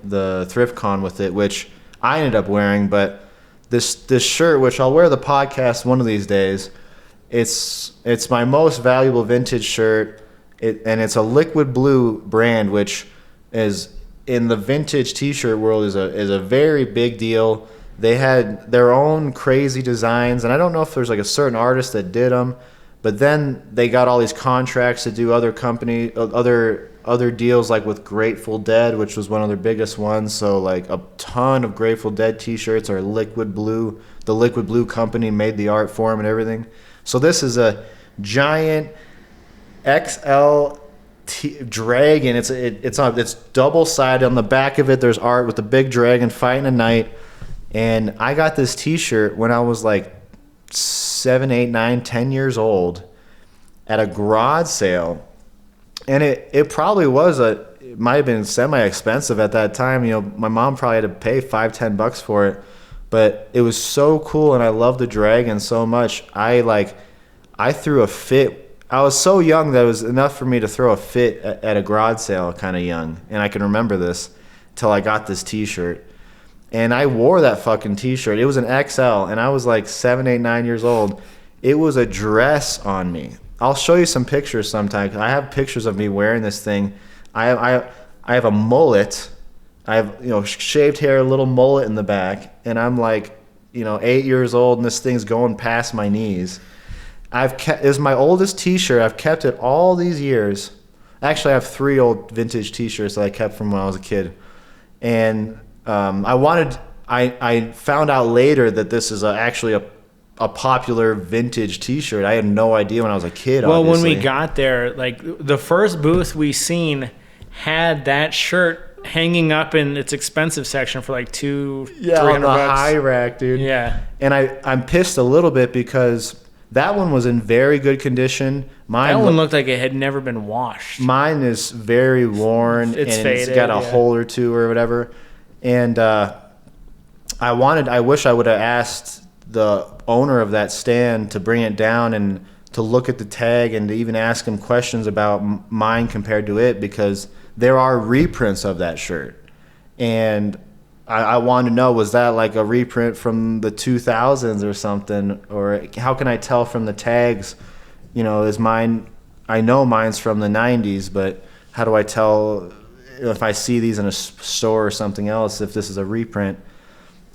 Speaker 1: ThriftCon with it, which I ended up wearing. But this shirt, which I'll wear the podcast one of these days, it's my most valuable vintage shirt, and it's a liquid blue brand, which is in the vintage T-shirt world is a very big deal. They had their own crazy designs, and I don't know if there's like a certain artist that did them, but then they got all these contracts to do other deals, like with Grateful Dead, which was one of their biggest ones. So like a ton of Grateful Dead T-shirts are liquid blue. The liquid blue company made the art for them and everything. So this is a giant XL dragon. It's double sided. On the back of it, there's art with the big dragon fighting a knight. And I got this T-shirt when I was like 7, 8, 9, 10 years old at a garage sale. And it probably it might have been semi-expensive at that time. My mom probably had to pay $5-10 for it, but it was so cool, and I loved the dragon so much. I threw a fit. I was so young that it was enough for me to throw a fit at a garage sale, kind of young, and I can remember this till I got this T-shirt. And I wore that fucking T-shirt. It was an XL, and I was like 7, 8, 9 years old. It was a dress on me. I'll show you some pictures sometime. I have pictures of me wearing this thing. I have a mullet. I have shaved hair, a little mullet in the back, and I'm like 8 years old, and this thing's going past my knees. It was my oldest T-shirt. I've kept it all these years. Actually, I have 3 old vintage T-shirts that I kept from when I was a kid, and I found out later that this is actually a popular vintage T-shirt. I had no idea when I was a kid.
Speaker 2: Well,
Speaker 1: obviously.
Speaker 2: When we got there, like the first booth we seen had that shirt hanging up in its expensive section for like $200-$300
Speaker 1: on the high rack, dude.
Speaker 2: Yeah,
Speaker 1: and I'm pissed a little bit because that one was in very good condition.
Speaker 2: That one looked like it had never been washed.
Speaker 1: Mine is very worn.
Speaker 2: It's
Speaker 1: and
Speaker 2: faded.
Speaker 1: It's got a hole or two or whatever. And I wish I would have asked the owner of that stand to bring it down and to look at the tag and to even ask him questions about mine compared to it, because there are reprints of that shirt. And I wanted to know, was that like a reprint from the 2000s or something? Or how can I tell from the tags, is mine, I know mine's from the 90s, but how do I tell if I see these in a store or something else if this is a reprint?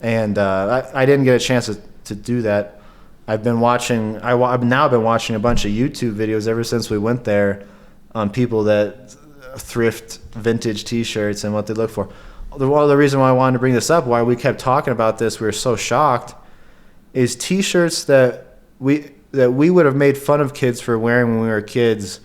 Speaker 1: And I didn't get a chance to do that. I've now been watching a bunch of YouTube videos ever since we went there on people that thrift vintage T-shirts and what they look for. The reason why I wanted to bring this up, why we kept talking about this, we were so shocked, is T-shirts that we would have made fun of kids for wearing when we were kids.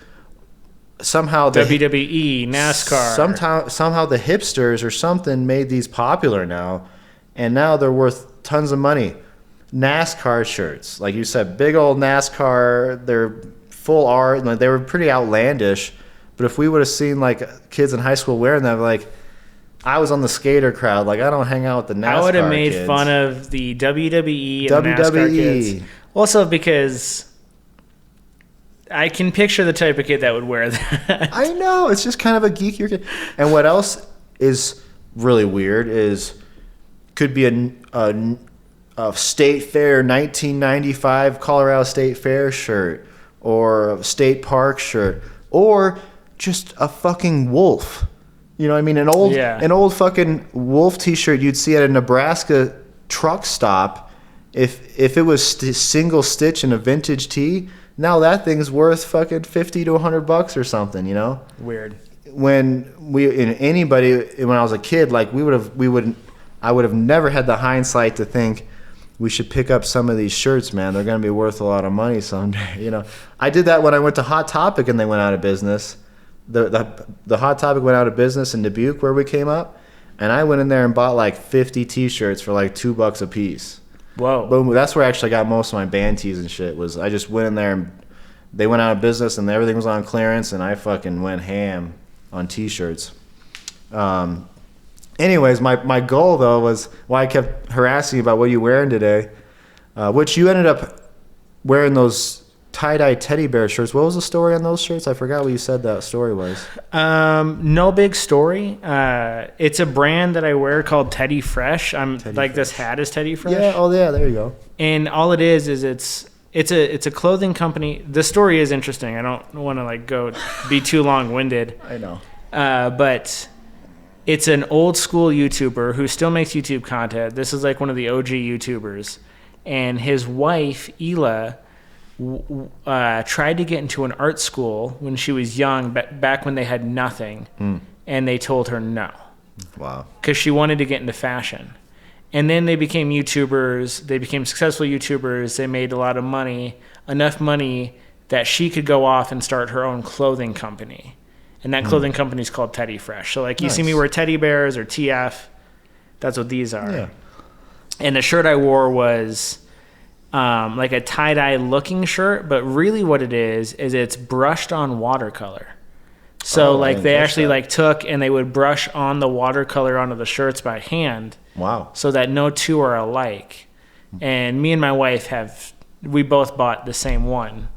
Speaker 1: Somehow
Speaker 2: WWE, NASCAR.
Speaker 1: Somehow the hipsters or something made these popular now, and now they're worth tons of money. NASCAR shirts, like you said, big old NASCAR, they're full art, and they were pretty outlandish. But if we would have seen like kids in high school wearing them, like I was on the skater crowd, like I don't hang out with the NASCAR
Speaker 2: I would have made
Speaker 1: kids.
Speaker 2: fun of the WWE and the NASCAR kids. Also because I can picture the type of kid that would wear that.
Speaker 1: I know, it's just kind of a geekier kid. And what else is really weird is could be a State Fair 1995 Colorado State Fair shirt, or a State Park shirt, or just a fucking wolf. You know what I mean? An old fucking wolf T-shirt you'd see at a Nebraska truck stop. If it was single stitch in a vintage tee, now that thing's worth fucking $50 to $100 or something.
Speaker 2: Weird.
Speaker 1: When I was a kid, like I would have never had the hindsight to think we should pick up some of these shirts, man. They're going to be worth a lot of money someday. I did that when I went to Hot Topic and they went out of business. The Hot Topic went out of business in Dubuque where we came up, and I went in there and bought like 50 T-shirts for like $2 a piece.
Speaker 2: Whoa.
Speaker 1: Boom. That's where I actually got most of my band tees and shit. Was I just went in there and they went out of business and everything was on clearance, and I fucking went ham on T-shirts. Anyways, my goal, though, was why I kept harassing you about what you're wearing today, which you ended up wearing those tie-dye teddy bear shirts. What was the story on those shirts? I forgot what you said that story was.
Speaker 2: No big story. It's a brand that I wear called Teddy Fresh. This hat is Teddy Fresh.
Speaker 1: Yeah, oh yeah, there you go.
Speaker 2: And all it is it's a clothing company. The story is interesting. I don't want to go be too long-winded.
Speaker 1: I know.
Speaker 2: But it's an old school YouTuber who still makes YouTube content. This is like one of the OG YouTubers. And his wife, Elon, tried to get into an art school when she was young, back when they had nothing. And they told her no.
Speaker 1: Wow. Because
Speaker 2: she wanted to get into fashion. And then they became YouTubers. They became successful YouTubers. They made a lot of money, enough money that she could go off and start her own clothing company. And that clothing company is called Teddy Fresh. So, you see me wear teddy bears or TF, that's what these are. Yeah. And the shirt I wore was like a tie-dye looking shirt, but really what it is it's brushed on watercolor. So, they actually, took and they would brush on the watercolor onto the shirts by hand.
Speaker 1: Wow.
Speaker 2: So that no two are alike. And me and my wife we both bought the same one.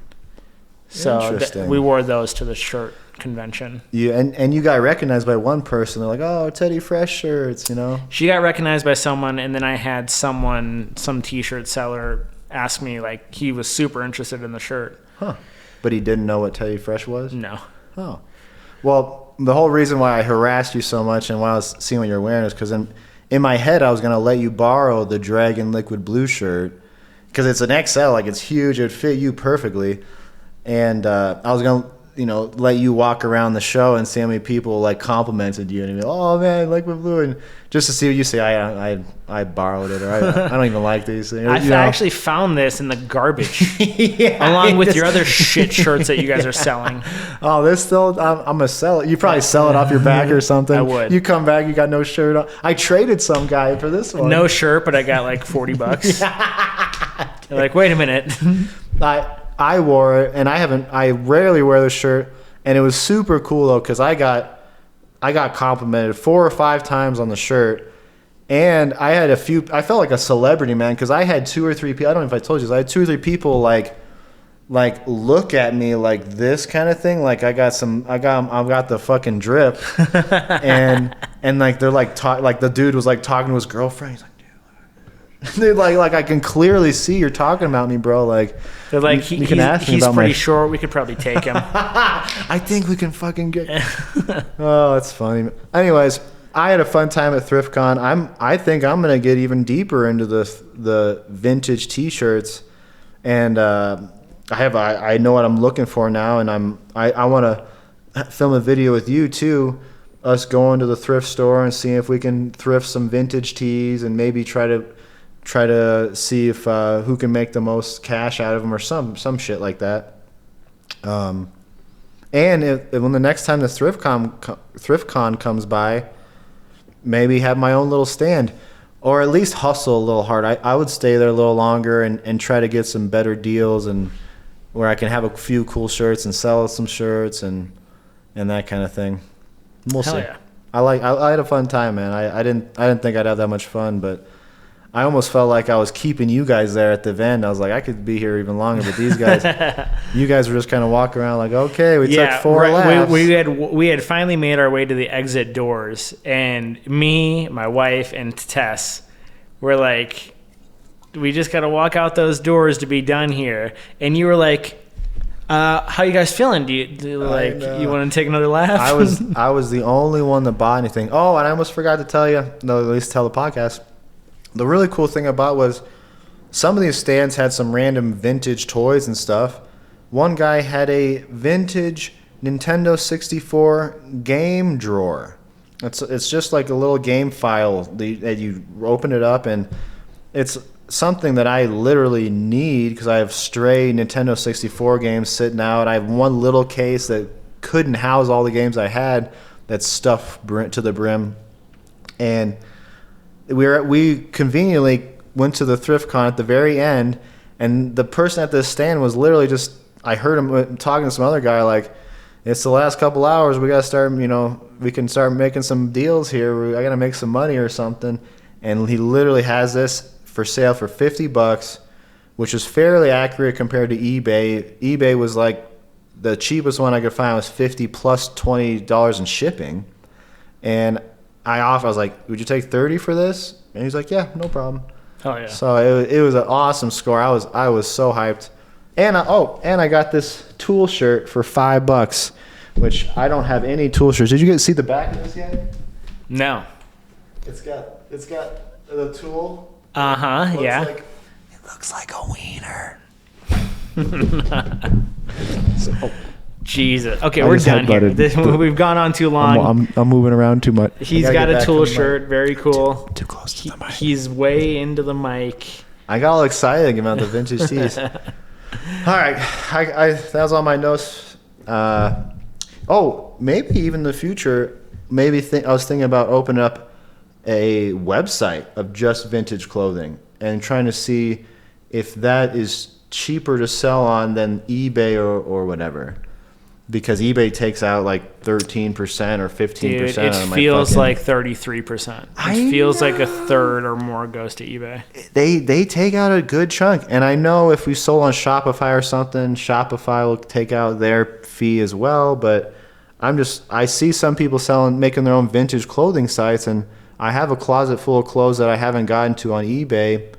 Speaker 2: So we wore those to the shirt convention.
Speaker 1: And you got recognized by one person. They're like, oh, Teddy Fresh shirts,
Speaker 2: She got recognized by someone, and then I had some T-shirt seller ask me, he was super interested in the shirt.
Speaker 1: Huh. But he didn't know what Teddy Fresh was?
Speaker 2: No.
Speaker 1: Oh. Well, the whole reason why I harassed you so much and why I was seeing what you're wearing is because in my head I was going to let you borrow the Dragon Liquid Blue shirt because it's an XL, it's huge, it would fit you perfectly. And I was going to let you walk around the show and see how many people complimented you and be like, oh man, Liquid Blue, and just to see what you say. I borrowed it, or I don't even like these things.
Speaker 2: I actually found this in the garbage, along with your other shit shirts that you guys are selling.
Speaker 1: Oh, this still, I'm gonna sell it. You probably sell it off your back or something.
Speaker 2: I would.
Speaker 1: You come back, you got no shirt on. I traded some guy for this one.
Speaker 2: No shirt, but I got $40. You're like, wait a minute.
Speaker 1: I wore it, and I rarely wear the shirt, and it was super cool though because I got complimented 4 or 5 times on the shirt, And I had I felt like a celebrity, man, because I had 2 or 3 people. I don't know if I told you this. I had 2 or 3 people like look at me like this kind of thing. Like I've got the fucking drip, and like they're like like the dude was like talking to his girlfriend. He's like, dude, like I can clearly see you're talking about me, bro. Like
Speaker 2: they're like
Speaker 1: you can ask me
Speaker 2: he's
Speaker 1: about
Speaker 2: pretty short. We could probably take him.
Speaker 1: I think we can fucking get. Oh, that's funny. Anyways. I had a fun time at ThriftCon. I think I'm gonna get even deeper into the vintage T-shirts, and I know what I'm looking for now, and I want to film a video with you too, us going to the thrift store and seeing if we can thrift some vintage tees and maybe try to see if who can make the most cash out of them or some shit like that. And when the next time the ThriftCon comes by. Maybe have my own little stand, or at least hustle a little hard. I would stay there a little longer and try to get some better deals, and where I can have a few cool shirts and sell some shirts and that kind of thing. We'll see.
Speaker 2: Yeah.
Speaker 1: I had a fun time, man. I didn't think I'd have that much fun, but I almost felt like I was keeping you guys there at the event. I was like, I could be here even longer, but these guys, you guys were just kind of walking around like, okay, we took 4 laps.
Speaker 2: We had finally made our way to the exit doors, and me, my wife, and Tess were like, we just got to walk out those doors to be done here. And you were like, how you guys feeling? Do you want to take another lap?
Speaker 1: I was the only one that bought anything. Oh, and I almost forgot to tell you, no, at least tell the podcast. The really cool thing about was some of these stands had some random vintage toys and stuff. One guy had a vintage Nintendo 64 game drawer. It's just like a little game file that you open it up, and it's something that I literally need because I have stray Nintendo 64 games sitting out. I have one little case that couldn't house all the games I had that's stuffed to the brim. And we conveniently went to the ThriftCon at the very end, and the person at this stand was literally just, I heard him talking to some other guy like, it's the last couple hours, we got to start, we can start making some deals here. I got to make some money or something. And he literally has this for sale for $50, which is fairly accurate compared to eBay. eBay was like, the cheapest one I could find was $50 plus $20 in shipping. And I was like, would you take $30 for this? And he's like, yeah, no problem.
Speaker 2: Oh yeah.
Speaker 1: So it was an awesome score. I was so hyped. And I got this tool shirt for $5, which I don't have any tool shirts. Did you guys see the back of this yet?
Speaker 2: No.
Speaker 1: It's got the tool.
Speaker 2: Yeah.
Speaker 1: It looks like a wiener. So,
Speaker 2: Jesus. Okay, we're done here. We've gone on too long.
Speaker 1: I'm moving around too much.
Speaker 2: He's got a tool shirt. Very cool.
Speaker 1: Too close to the mic.
Speaker 2: He's way into the mic.
Speaker 1: I got all excited about the vintage tees. All right, that was all my notes. Maybe even in the future, I was thinking about opening up a website of just vintage clothing and trying to see if that is cheaper to sell on than eBay or whatever. Because eBay takes out like 13% or 15%.
Speaker 2: Dude, it
Speaker 1: on my
Speaker 2: feels like 33%. It feels like a third or more goes to eBay.
Speaker 1: They take out a good chunk. And I know if we sold on Shopify or something, Shopify will take out their fee as well. But I see some people making their own vintage clothing sites, and I have a closet full of clothes that I haven't gotten to on eBay.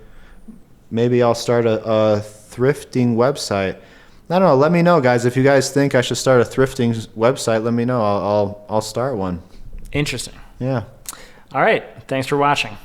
Speaker 1: Maybe I'll start a thrifting website. I don't know. Let me know, guys. If you guys think I should start a thrifting website, let me know. I'll start one.
Speaker 2: Interesting.
Speaker 1: Yeah.
Speaker 2: All right. Thanks for watching.